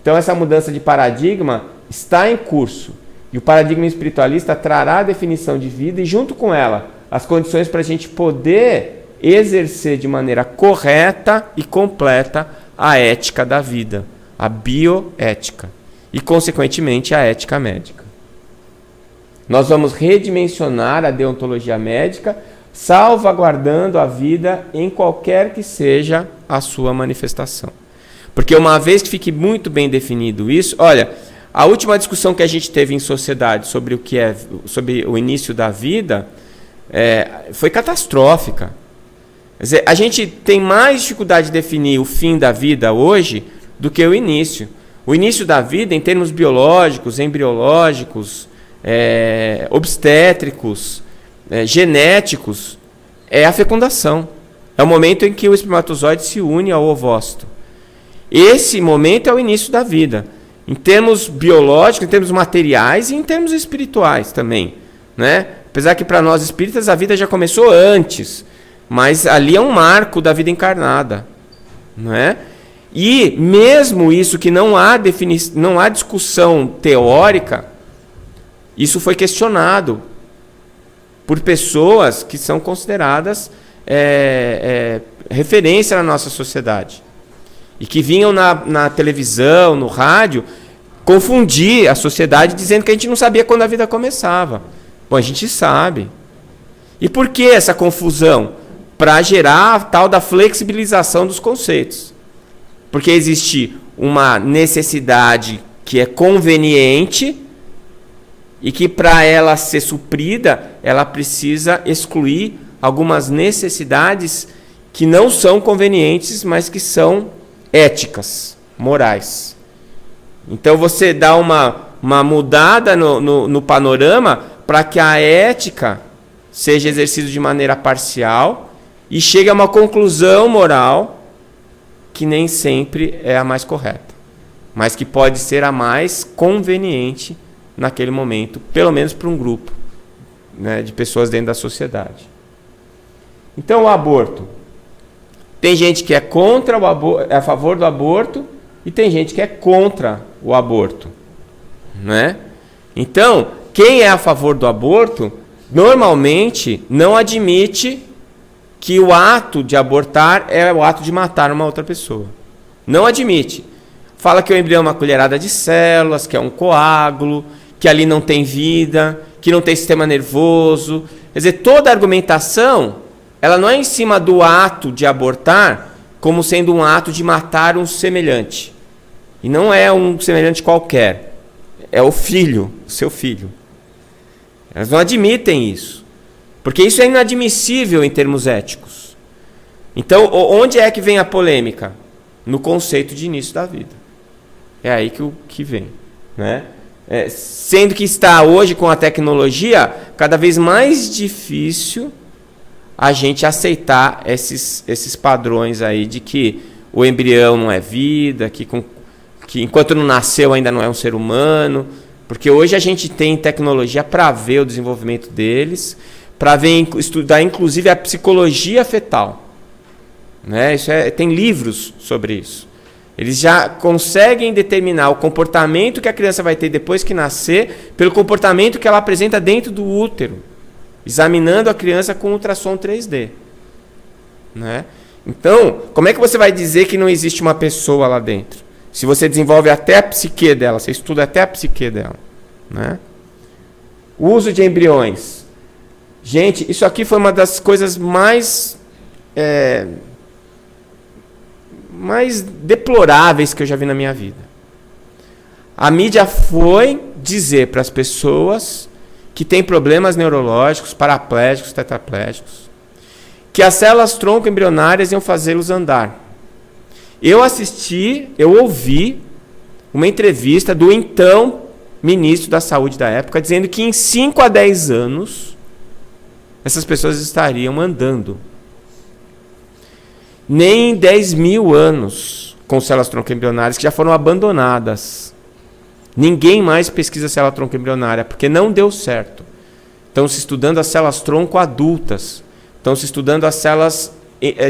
Então, essa mudança de paradigma está em curso. E o paradigma espiritualista trará a definição de vida e, junto com ela, as condições para a gente poder exercer de maneira correta e completa a ética da vida, a bioética e, consequentemente, a ética médica. Nós vamos redimensionar a deontologia médica, salvaguardando a vida em qualquer que seja a sua manifestação. Porque uma vez que fique muito bem definido isso, olha, a última discussão que a gente teve em sociedade sobre sobre o início da vida foi catastrófica. Quer dizer, a gente tem mais dificuldade de definir o fim da vida hoje do que o início. O início da vida, em termos biológicos, embriológicos, obstétricos, genéticos, é a fecundação. É o momento em que o espermatozoide se une ao ovócito. Esse momento é o início da vida. Em termos biológicos, em termos materiais e em termos espirituais também, né? Apesar que para nós espíritas a vida já começou antes, mas ali é um marco da vida encarnada, não é? E mesmo isso que não há discussão teórica, isso foi questionado por pessoas que são consideradas referência na nossa sociedade. E que vinham na televisão, no rádio, confundir a sociedade dizendo que a gente não sabia quando a vida começava. Bom, a gente sabe. E por que essa confusão? Para gerar a tal da flexibilização dos conceitos. Porque existe uma necessidade que é conveniente e que para ela ser suprida, ela precisa excluir algumas necessidades que não são convenientes, mas que são éticas, morais. Então você dá uma mudada no panorama para que a ética seja exercida de maneira parcial e chegue a uma conclusão moral que nem sempre é a mais correta, mas que pode ser a mais conveniente naquele momento, pelo menos para um grupo, né, de pessoas dentro da sociedade. Então o aborto. Tem gente que é contra o aborto, é a favor do aborto, e tem gente que é contra o aborto, né? Então, quem é a favor do aborto, normalmente não admite que o ato de abortar é o ato de matar uma outra pessoa. Não admite. Fala que o embrião é uma colherada de células, que é um coágulo, que ali não tem vida, que não tem sistema nervoso. Quer dizer, toda a argumentação, ela não é em cima do ato de abortar como sendo um ato de matar um semelhante. E não é um semelhante qualquer. É o filho, o seu filho. Elas não admitem isso. Porque isso é inadmissível em termos éticos. Então, onde é que vem a polêmica? No conceito de início da vida. É aí que vem, né? Sendo que está hoje com a tecnologia cada vez mais difícil a gente aceitar esses padrões aí de que o embrião não é vida, que enquanto não nasceu ainda não é um ser humano, porque hoje a gente tem tecnologia para ver o desenvolvimento deles, para estudar inclusive a psicologia fetal. Né? Tem livros sobre isso. Eles já conseguem determinar o comportamento que a criança vai ter depois que nascer pelo comportamento que ela apresenta dentro do útero, examinando a criança com ultrassom 3D. Né? Então, como é que você vai dizer que não existe uma pessoa lá dentro? Se você desenvolve até a psique dela, você estuda até a psique dela. Né? O uso de embriões. Gente, isso aqui foi uma das coisas mais deploráveis que eu já vi na minha vida. A mídia foi dizer para as pessoas que têm problemas neurológicos, paraplégicos, tetraplégicos, que as células tronco embrionárias iam fazê-los andar. Eu ouvi uma entrevista do então ministro da Saúde da época, dizendo que em 5 a 10 anos essas pessoas estariam andando. Nem 10 mil anos com células tronco embrionárias que já foram abandonadas. Ninguém mais pesquisa célula tronco embrionária, porque não deu certo. Estão se estudando as células tronco adultas. Estão se estudando as células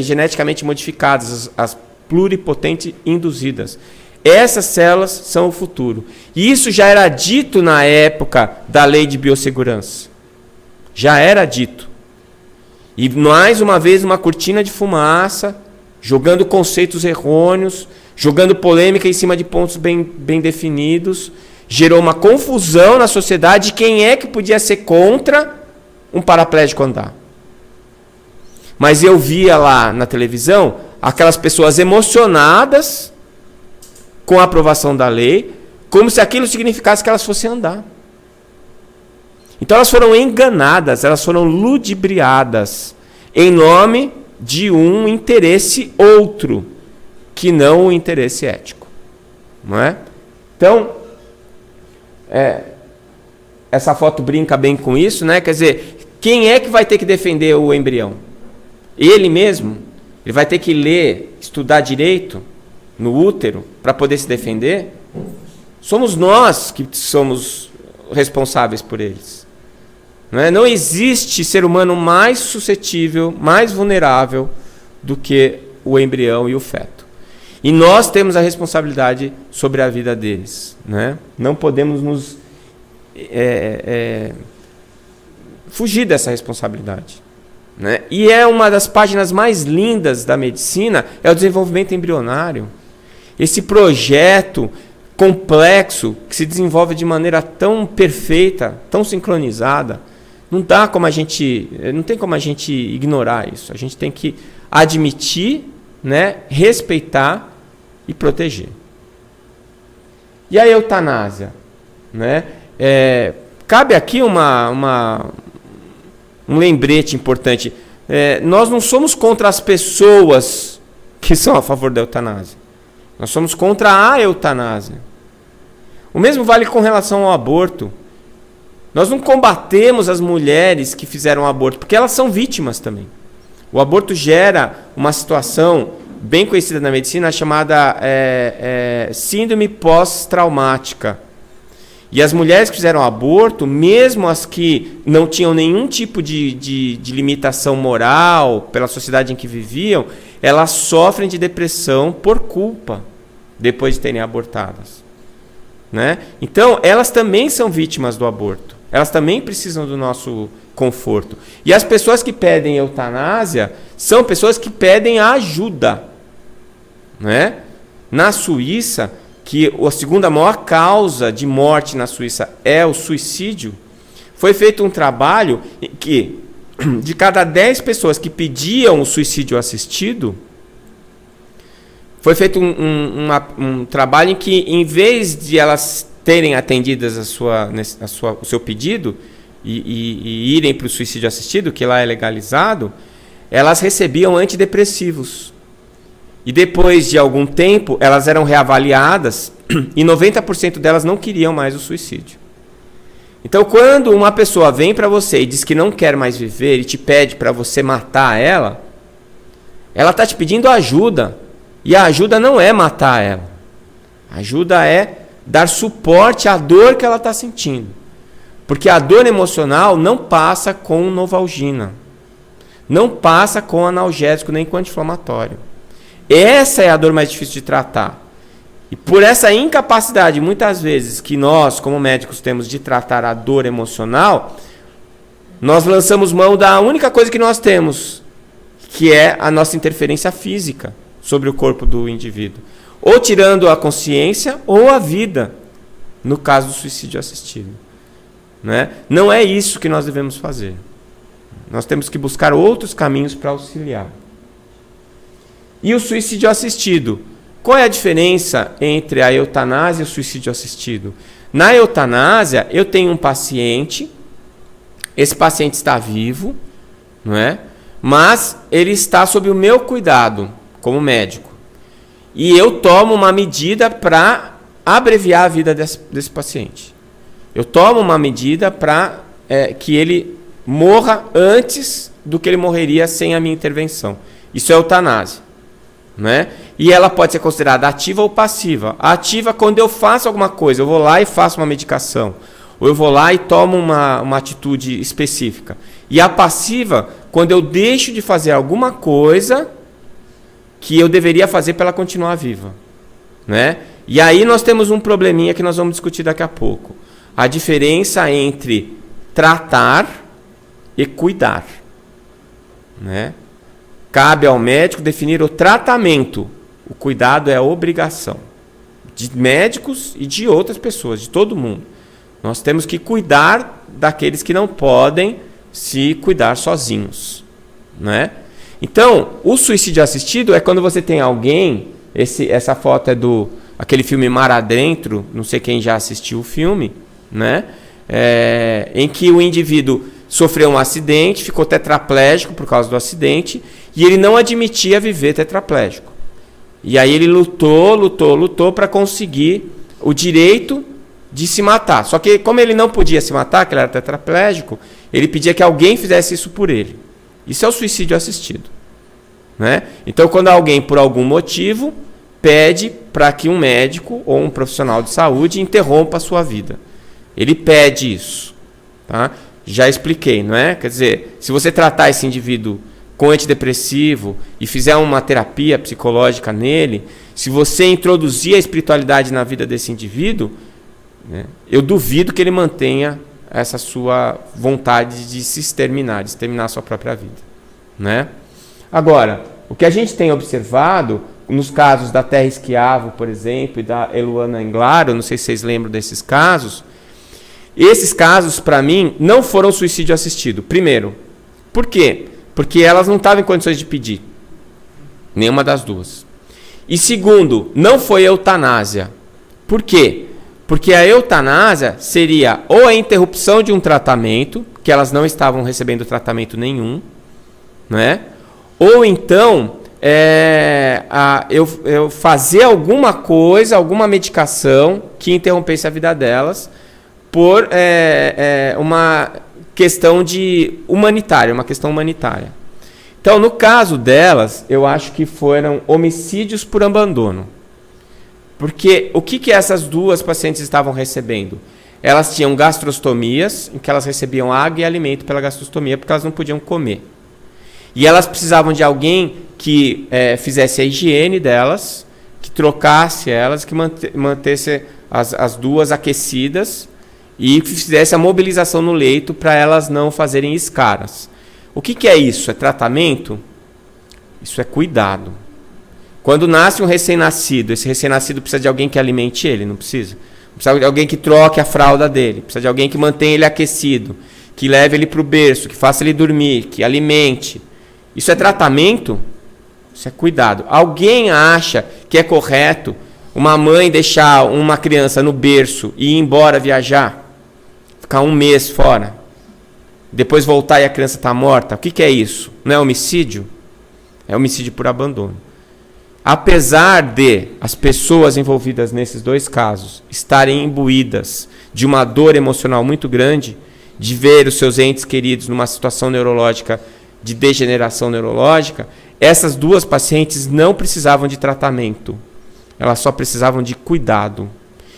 geneticamente modificadas, as pluripotente induzidas. Essas células são o futuro. E isso já era dito na época da lei de biossegurança. Já era dito. E mais uma vez uma cortina de fumaça, jogando conceitos errôneos, jogando polêmica em cima de pontos bem definidos, gerou uma confusão na sociedade de quem é que podia ser contra um paraplégico andar. Mas eu via lá na televisão aquelas pessoas emocionadas com a aprovação da lei, como se aquilo significasse que elas fossem andar. Então elas foram enganadas, elas foram ludibriadas em nome de um interesse outro, que não o interesse ético. Não é? Então, essa foto brinca bem com isso, né? Quer dizer, quem é que vai ter que defender o embrião? Ele mesmo? Ele vai ter que ler, estudar direito no útero para poder se defender? Somos nós que somos responsáveis por eles. Não existe ser humano mais suscetível, mais vulnerável do que o embrião e o feto. E nós temos a responsabilidade sobre a vida deles. Não podemos nos fugir dessa responsabilidade. E é uma das páginas mais lindas da medicina, é o desenvolvimento embrionário. Esse projeto complexo que se desenvolve de maneira tão perfeita, tão sincronizada. Não tem como a gente ignorar isso. A gente tem que admitir, respeitar e proteger. E a eutanásia? Cabe aqui um lembrete importante. Nós não somos contra as pessoas que são a favor da eutanásia. Nós somos contra a eutanásia. O mesmo vale com relação ao aborto. Nós não combatemos as mulheres que fizeram aborto, porque elas são vítimas também. O aborto gera uma situação bem conhecida na medicina chamada síndrome pós-traumática. E as mulheres que fizeram aborto, mesmo as que não tinham nenhum tipo de limitação moral pela sociedade em que viviam, elas sofrem de depressão por culpa depois de terem abortadas. Então, elas também são vítimas do aborto. Elas também precisam do nosso conforto. E as pessoas que pedem eutanásia são pessoas que pedem ajuda. Na Suíça, que a segunda maior causa de morte na Suíça é o suicídio, foi feito um trabalho em que, de cada 10 pessoas que pediam o suicídio assistido, foi feito um trabalho em que, em vez de elas terem atendidas o seu pedido e irem para o suicídio assistido, que lá é legalizado, elas recebiam antidepressivos. E depois de algum tempo, elas eram reavaliadas e 90% delas não queriam mais o suicídio. Então, quando uma pessoa vem para você e diz que não quer mais viver e te pede para você matar ela está te pedindo ajuda. E a ajuda não é matar ela. A ajuda é dar suporte à dor que ela está sentindo. Porque a dor emocional não passa com Novalgina. Não passa com analgésico nem com anti-inflamatório. Essa é a dor mais difícil de tratar. E por essa incapacidade, muitas vezes, que nós, como médicos, temos de tratar a dor emocional, nós lançamos mão da única coisa que nós temos, que é a nossa interferência física sobre o corpo do indivíduo. Ou tirando a consciência ou a vida, no caso do suicídio assistido. Né? Não é isso que nós devemos fazer. Nós temos que buscar outros caminhos para auxiliar. E o suicídio assistido? Qual é a diferença entre a eutanásia e o suicídio assistido? Na eutanásia, eu tenho um paciente, esse paciente está vivo, não é? Mas ele está sob o meu cuidado, como médico. E eu tomo uma medida para abreviar a vida desse paciente. Eu tomo uma medida para que ele morra antes do que ele morreria sem a minha intervenção. Isso é eutanásia. Né? E ela pode ser considerada ativa ou passiva. A ativa, quando eu faço alguma coisa, eu vou lá e faço uma medicação, ou eu vou lá e tomo uma atitude específica. E a passiva, quando eu deixo de fazer alguma coisa que eu deveria fazer para ela continuar viva. Né? E aí nós temos um probleminha que nós vamos discutir daqui a pouco. A diferença entre tratar e cuidar. Né? Cabe ao médico definir o tratamento. O cuidado é a obrigação de médicos e de outras pessoas, de todo mundo. Nós temos que cuidar daqueles que não podem se cuidar sozinhos. Né? Então, o suicídio assistido é quando você tem alguém... Essa foto é do aquele filme Mar Adentro, não sei quem já assistiu o filme, né? Em que o indivíduo sofreu um acidente, ficou tetraplégico por causa do acidente, e ele não admitia viver tetraplégico. E aí ele lutou para conseguir o direito de se matar. Só que como ele não podia se matar, que ele era tetraplégico, ele pedia que alguém fizesse isso por ele. Isso é o suicídio assistido. Né? Então, quando alguém, por algum motivo, pede para que um médico ou um profissional de saúde interrompa a sua vida. Ele pede isso. Tá? Já expliquei, não é? Quer dizer, se você tratar esse indivíduo com antidepressivo e fizer uma terapia psicológica nele, se você introduzir a espiritualidade na vida desse indivíduo, né, eu duvido que ele mantenha essa sua vontade de se exterminar, de exterminar a sua própria vida. Né? Agora, o que a gente tem observado, nos casos da Terra Esquiavo, por exemplo, e da Eluana Englaro, não sei se vocês lembram desses casos, esses casos, para mim, não foram suicídio assistido. Primeiro, por quê? Porque elas não estavam em condições de pedir. Nenhuma das duas. E segundo, não foi eutanásia. Por quê? Porque a eutanásia seria ou a interrupção de um tratamento, que elas não estavam recebendo tratamento nenhum, né? Ou então, eu fazer alguma coisa, alguma medicação que interrompesse a vida delas por uma questão humanitária, uma questão humanitária. Então, no caso delas, eu acho que foram homicídios por abandono. Porque o que essas duas pacientes estavam recebendo? Elas tinham gastrostomias, em que elas recebiam água e alimento pela gastrostomia, porque elas não podiam comer. E elas precisavam de alguém que fizesse a higiene delas, que trocasse elas, que mantesse as duas aquecidas e que fizesse a mobilização no leito para elas não fazerem escaras. O que é isso? É tratamento? Isso é cuidado. Quando nasce um recém-nascido, esse recém-nascido precisa de alguém que alimente ele, não precisa? Precisa de alguém que troque a fralda dele, precisa de alguém que mantenha ele aquecido, que leve ele para o berço, que faça ele dormir, que alimente. Isso é tratamento? Isso é cuidado. Alguém acha que é correto uma mãe deixar uma criança no berço e ir embora viajar? Ficar um mês fora? Depois voltar e a criança está morta? O que é isso? Não é homicídio? É homicídio por abandono. apesar de as pessoas envolvidas nesses dois casos estarem imbuídas de uma dor emocional muito grande, de ver os seus entes queridos numa situação neurológica de degeneração neurológica, essas duas pacientes não precisavam de tratamento. Elas só precisavam de cuidado.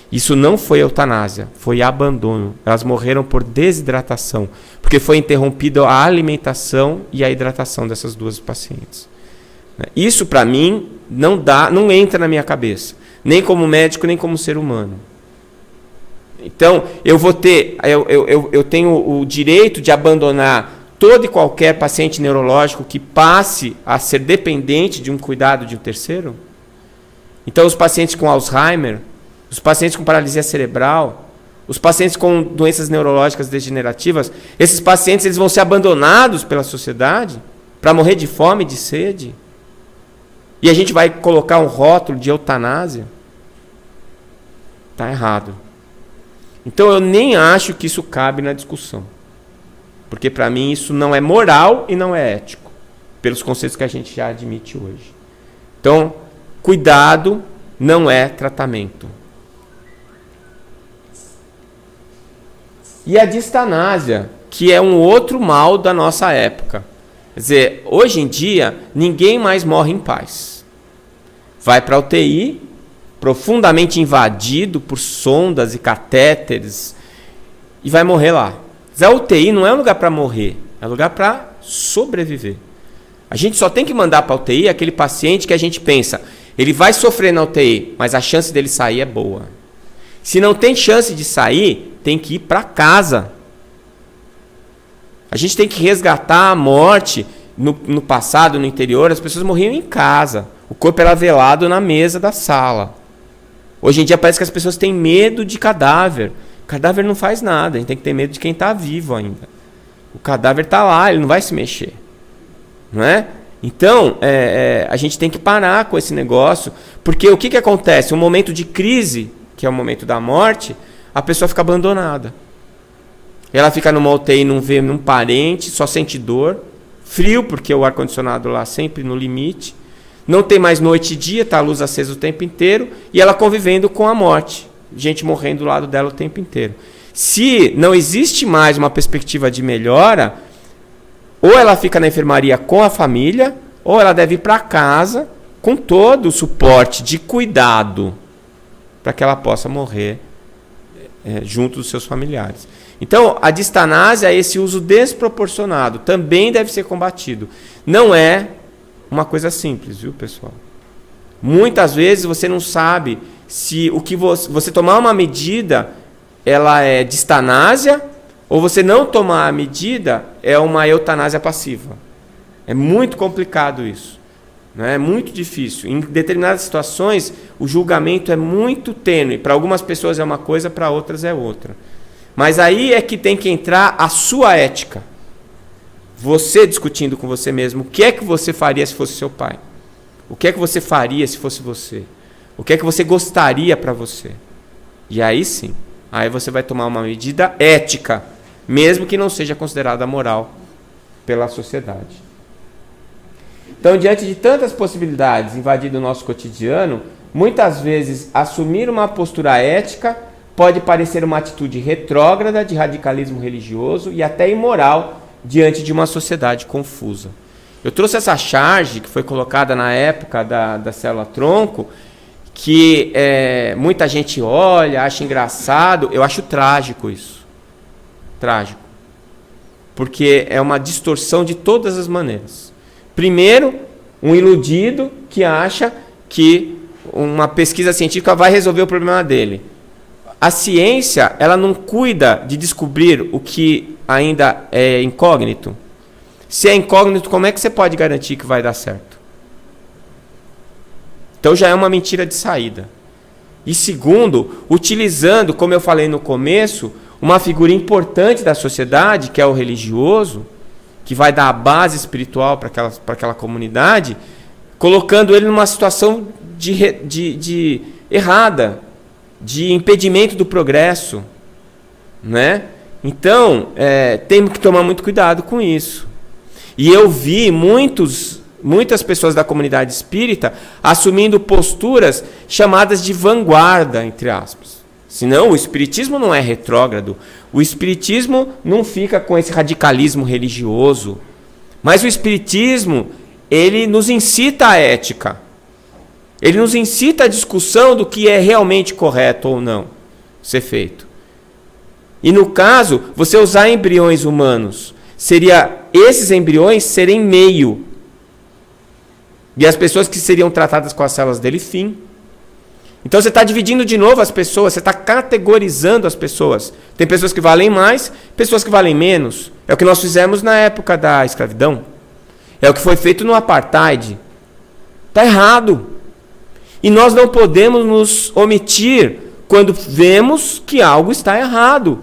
Isso não foi eutanásia, foi abandono. Elas morreram por desidratação, porque foi interrompida a alimentação e a hidratação dessas duas pacientes. Isso, para mim, não entra na minha cabeça, nem como médico, nem como ser humano. Então, eu tenho o direito de abandonar todo e qualquer paciente neurológico que passe a ser dependente de um cuidado de um terceiro? Então, os pacientes com Alzheimer, os pacientes com paralisia cerebral, os pacientes com doenças neurológicas degenerativas, esses pacientes eles vão ser abandonados pela sociedade para morrer de fome e de sede? E a gente vai colocar um rótulo de eutanásia? Está errado. Então, eu nem acho que isso cabe na discussão. Porque, para mim, isso não é moral e não é ético, pelos conceitos que a gente já admite hoje. Então, cuidado não é tratamento. E a distanásia, que é um outro mal da nossa época. Quer dizer, hoje em dia, ninguém mais morre em paz. Vai para a UTI, profundamente invadido por sondas e catéteres, e vai morrer lá. A UTI não é um lugar para morrer, é um lugar para sobreviver. A gente só tem que mandar para a UTI aquele paciente que a gente pensa, ele vai sofrer na UTI, mas a chance dele sair é boa. Se não tem chance de sair, tem que ir para casa. A gente tem que resgatar a morte. No passado, no interior, as pessoas morriam em casa. O corpo era velado na mesa da sala. Hoje em dia parece que as pessoas têm medo de cadáver. Cadáver não faz nada, a gente tem que ter medo de quem está vivo ainda. O cadáver está lá, ele não vai se mexer. Não é? Então, a gente tem que parar com esse negócio, porque o que acontece? Um momento de crise, que é o momento da morte, a pessoa fica abandonada. Ela fica numa UTI, não vê nenhum parente, só sente dor, frio, porque o ar-condicionado lá sempre no limite, não tem mais noite e dia, está a luz acesa o tempo inteiro, e ela convivendo com a morte. Gente morrendo do lado dela o tempo inteiro. Se não existe mais uma perspectiva de melhora, ou ela fica na enfermaria com a família, ou ela deve ir para casa com todo o suporte de cuidado para que ela possa morrer junto dos seus familiares. Então, a distanásia, esse uso desproporcionado, também deve ser combatido. Não é uma coisa simples, viu, pessoal? Muitas vezes você não sabe se o que você tomar uma medida, ela é distanásia, ou você não tomar a medida, é uma eutanásia passiva. É muito complicado isso. Né? É muito difícil. Em determinadas situações, o julgamento é muito tênue. Para algumas pessoas é uma coisa, para outras é outra. Mas aí é que tem que entrar a sua ética. Você discutindo com você mesmo, o que é que você faria se fosse seu pai? O que é que você faria se fosse você? O que é que você gostaria para você? E aí sim, aí você vai tomar uma medida ética, mesmo que não seja considerada moral pela sociedade. Então, diante de tantas possibilidades invadindo o nosso cotidiano, muitas vezes assumir uma postura ética pode parecer uma atitude retrógrada de radicalismo religioso e até imoral diante de uma sociedade confusa. Eu trouxe essa charge que foi colocada na época da célula-tronco, que muita gente olha, acha engraçado. Eu acho trágico isso. Trágico. Porque é uma distorção de todas as maneiras. Primeiro, um iludido que acha que uma pesquisa científica vai resolver o problema dele. A ciência, ela não cuida de descobrir o que ainda é incógnito. Se é incógnito, como é que você pode garantir que vai dar certo? Então já é uma mentira de saída. E segundo, utilizando, como eu falei no começo, uma figura importante da sociedade, que é o religioso, que vai dar a base espiritual para aquela comunidade, colocando ele numa situação de errada, de impedimento do progresso. Né? Então, temos que tomar muito cuidado com isso. E eu vi muitos muitas pessoas da comunidade espírita assumindo posturas chamadas de vanguarda, entre aspas. Senão, o espiritismo não é retrógrado. O espiritismo não fica com esse radicalismo religioso. Mas o espiritismo, ele nos incita à ética. Ele nos incita à discussão do que é realmente correto ou não ser feito. E no caso, você usar embriões humanos, seria esses embriões serem meio. E as pessoas que seriam tratadas com as células dele, fim. Então você está dividindo de novo as pessoas, você está categorizando as pessoas. Tem pessoas que valem mais, pessoas que valem menos. É o que nós fizemos na época da escravidão. É o que foi feito no apartheid. Está errado. E nós não podemos nos omitir quando vemos que algo está errado.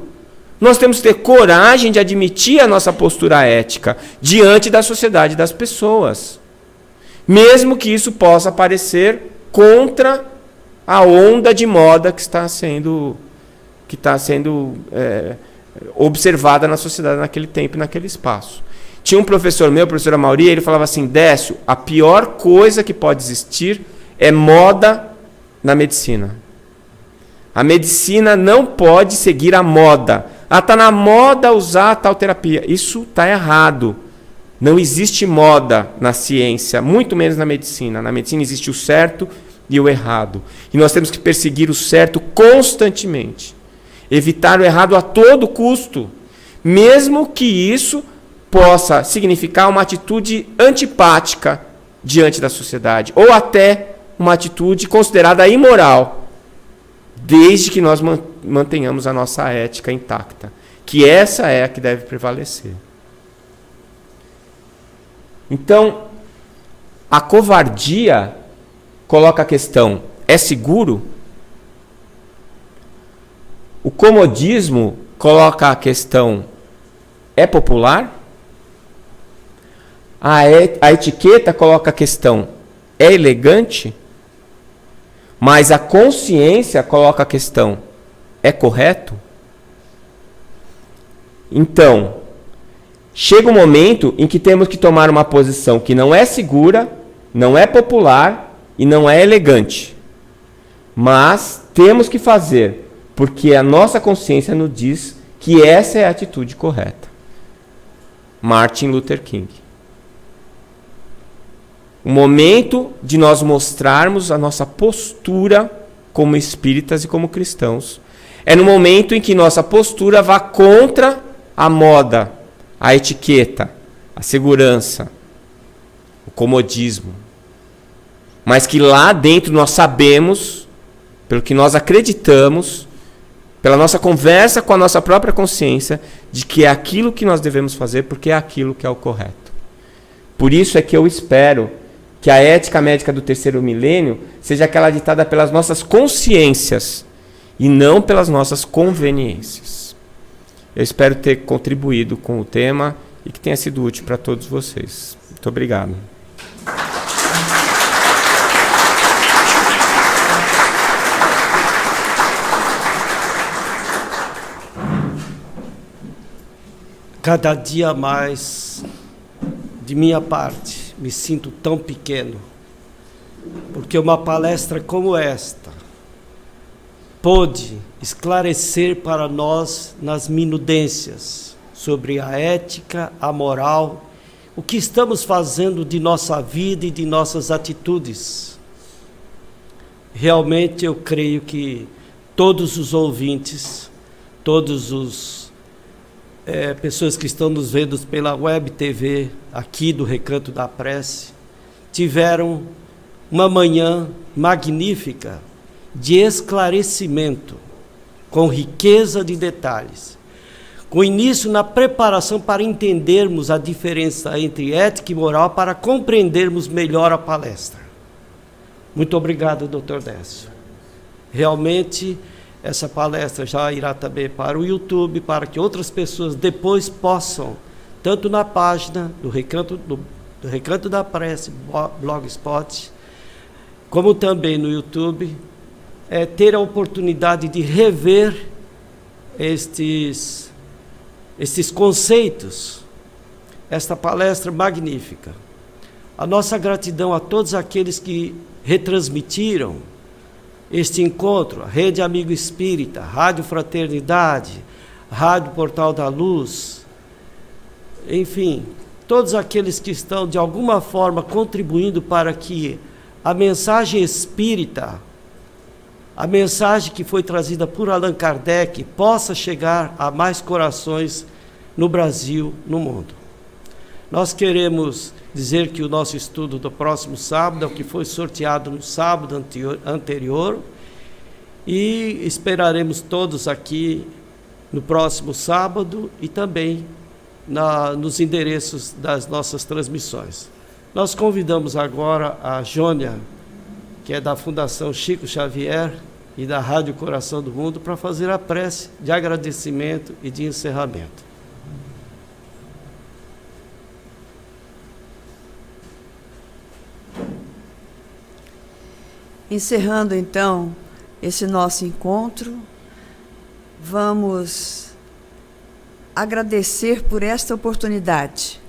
Nós temos que ter coragem de admitir a nossa postura ética diante da sociedade das pessoas. Mesmo que isso possa parecer contra a onda de moda que está sendo observada na sociedade naquele tempo e naquele espaço. Tinha um professor meu, o professor Amauri, ele falava assim: Décio, a pior coisa que pode existir é moda na medicina. A medicina não pode seguir a moda. Está na moda usar tal terapia. Isso está errado. Não existe moda na ciência, muito menos na medicina. Na medicina existe o certo e o errado. E nós temos que perseguir o certo constantemente. Evitar o errado a todo custo. Mesmo que isso possa significar uma atitude antipática diante da sociedade. Ou até uma atitude considerada imoral. Desde que nós mantenhamos a nossa ética intacta. Que essa é a que deve prevalecer. Então, a covardia coloca a questão: é seguro? O comodismo coloca a questão: é popular? A etiqueta coloca a questão: é elegante? Mas a consciência coloca a questão: é correto? Então, chega um momento em que temos que tomar uma posição que não é segura, não é popular e não é elegante. Mas temos que fazer, porque a nossa consciência nos diz que essa é a atitude correta. Martin Luther King. O momento de nós mostrarmos a nossa postura como espíritas e como cristãos é no momento em que nossa postura vá contra a moda, a etiqueta, a segurança, o comodismo. Mas que lá dentro nós sabemos, pelo que nós acreditamos, pela nossa conversa com a nossa própria consciência, de que é aquilo que nós devemos fazer porque é aquilo que é o correto. Por isso é que eu espero que a ética médica do terceiro milênio seja aquela ditada pelas nossas consciências e não pelas nossas conveniências. Eu espero ter contribuído com o tema e que tenha sido útil para todos vocês. Muito obrigado. Cada dia mais, de minha parte, me sinto tão pequeno, porque uma palestra como esta pôde esclarecer para nós nas minudências sobre a ética, a moral, o que estamos fazendo de nossa vida e de nossas atitudes. Realmente eu creio que todos os ouvintes, todos os pessoas que estão nos vendo pela web TV, aqui do Recanto da Prece, tiveram uma manhã magnífica de esclarecimento, com riqueza de detalhes, com início na preparação para entendermos a diferença entre ética e moral, para compreendermos melhor a palestra. Muito obrigado, Dr. Décio. Realmente, essa palestra já irá também para o YouTube, para que outras pessoas depois possam, tanto na página do Recanto da Prece, Blogspot, como também no YouTube, ter a oportunidade de rever estes conceitos, esta palestra magnífica. A nossa gratidão a todos aqueles que retransmitiram este encontro, a Rede Amigo Espírita, Rádio Fraternidade, Rádio Portal da Luz, enfim, todos aqueles que estão de alguma forma contribuindo para que a mensagem espírita, a mensagem que foi trazida por Allan Kardec, possa chegar a mais corações no Brasil, no mundo. Nós queremos dizer que o nosso estudo do próximo sábado é o que foi sorteado no sábado anterior, e esperaremos todos aqui no próximo sábado e também nos endereços das nossas transmissões. Nós convidamos agora a Jônia, que é da Fundação Chico Xavier e da Rádio Coração do Mundo, para fazer a prece de agradecimento e de encerramento. Encerrando então esse nosso encontro, vamos agradecer por esta oportunidade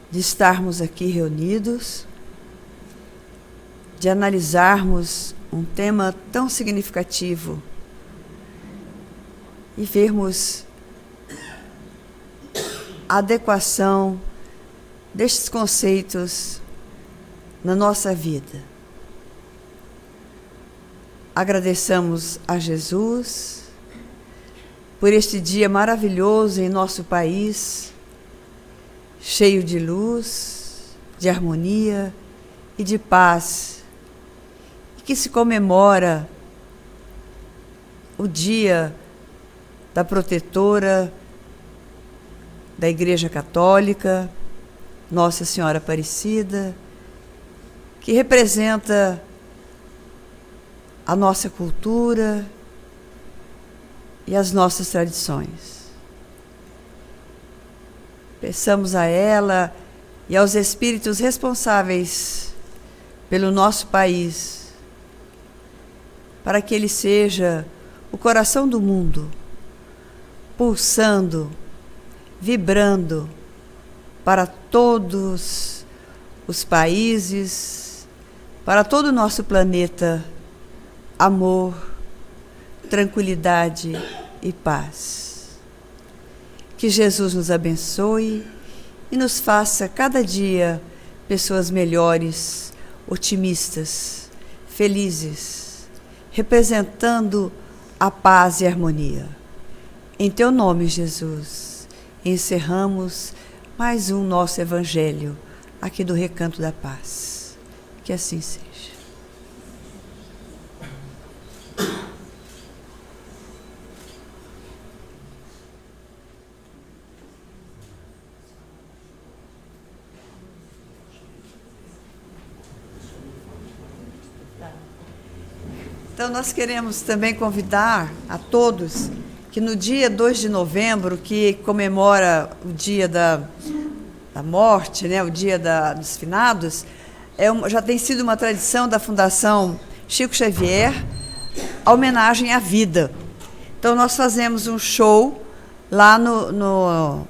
de estarmos aqui reunidos, de analisarmos um tema tão significativo e vermos a adequação destes conceitos na nossa vida. Agradeçamos a Jesus por este dia maravilhoso em nosso país, cheio de luz, de harmonia e de paz, e que se comemora o dia da protetora da Igreja Católica, Nossa Senhora Aparecida, que representa a nossa cultura e as nossas tradições. Peçamos a ela e aos espíritos responsáveis pelo nosso país, para que ele seja o coração do mundo, pulsando, vibrando para todos os países, para todo o nosso planeta, amor, tranquilidade e paz. Que Jesus nos abençoe e nos faça cada dia pessoas melhores, otimistas, felizes, representando a paz e a harmonia. Em teu nome, Jesus, encerramos mais um nosso Evangelho aqui do Recanto da Paz. Que assim seja. Então, nós queremos também convidar a todos que no dia 2 de novembro, que comemora o dia da morte, né, o dia dos finados, já tem sido uma tradição da Fundação Chico Xavier, a homenagem à vida. Então, nós fazemos um show lá no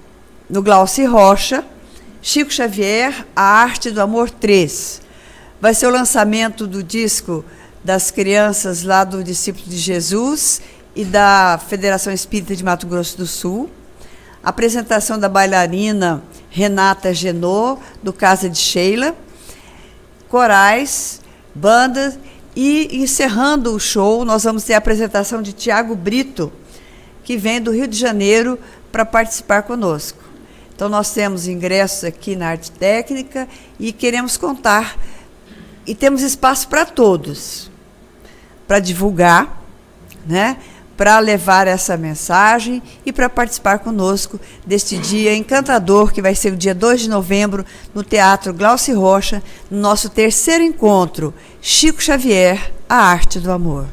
Glauci Rocha, Chico Xavier, A Arte do Amor 3. Vai ser o lançamento do disco das crianças lá do Discípulo de Jesus e da Federação Espírita de Mato Grosso do Sul. A apresentação da bailarina Renata Genot, do Casa de Sheila. Corais, bandas, e encerrando o show, nós vamos ter a apresentação de Tiago Brito, que vem do Rio de Janeiro para participar conosco. Então, nós temos ingressos aqui na Arte Técnica e queremos contar, e temos espaço para todos, para divulgar, né? Para levar essa mensagem e para participar conosco deste dia encantador, que vai ser o dia 2 de novembro, no Teatro Glauci Rocha, no nosso terceiro encontro, Chico Xavier, A Arte do Amor.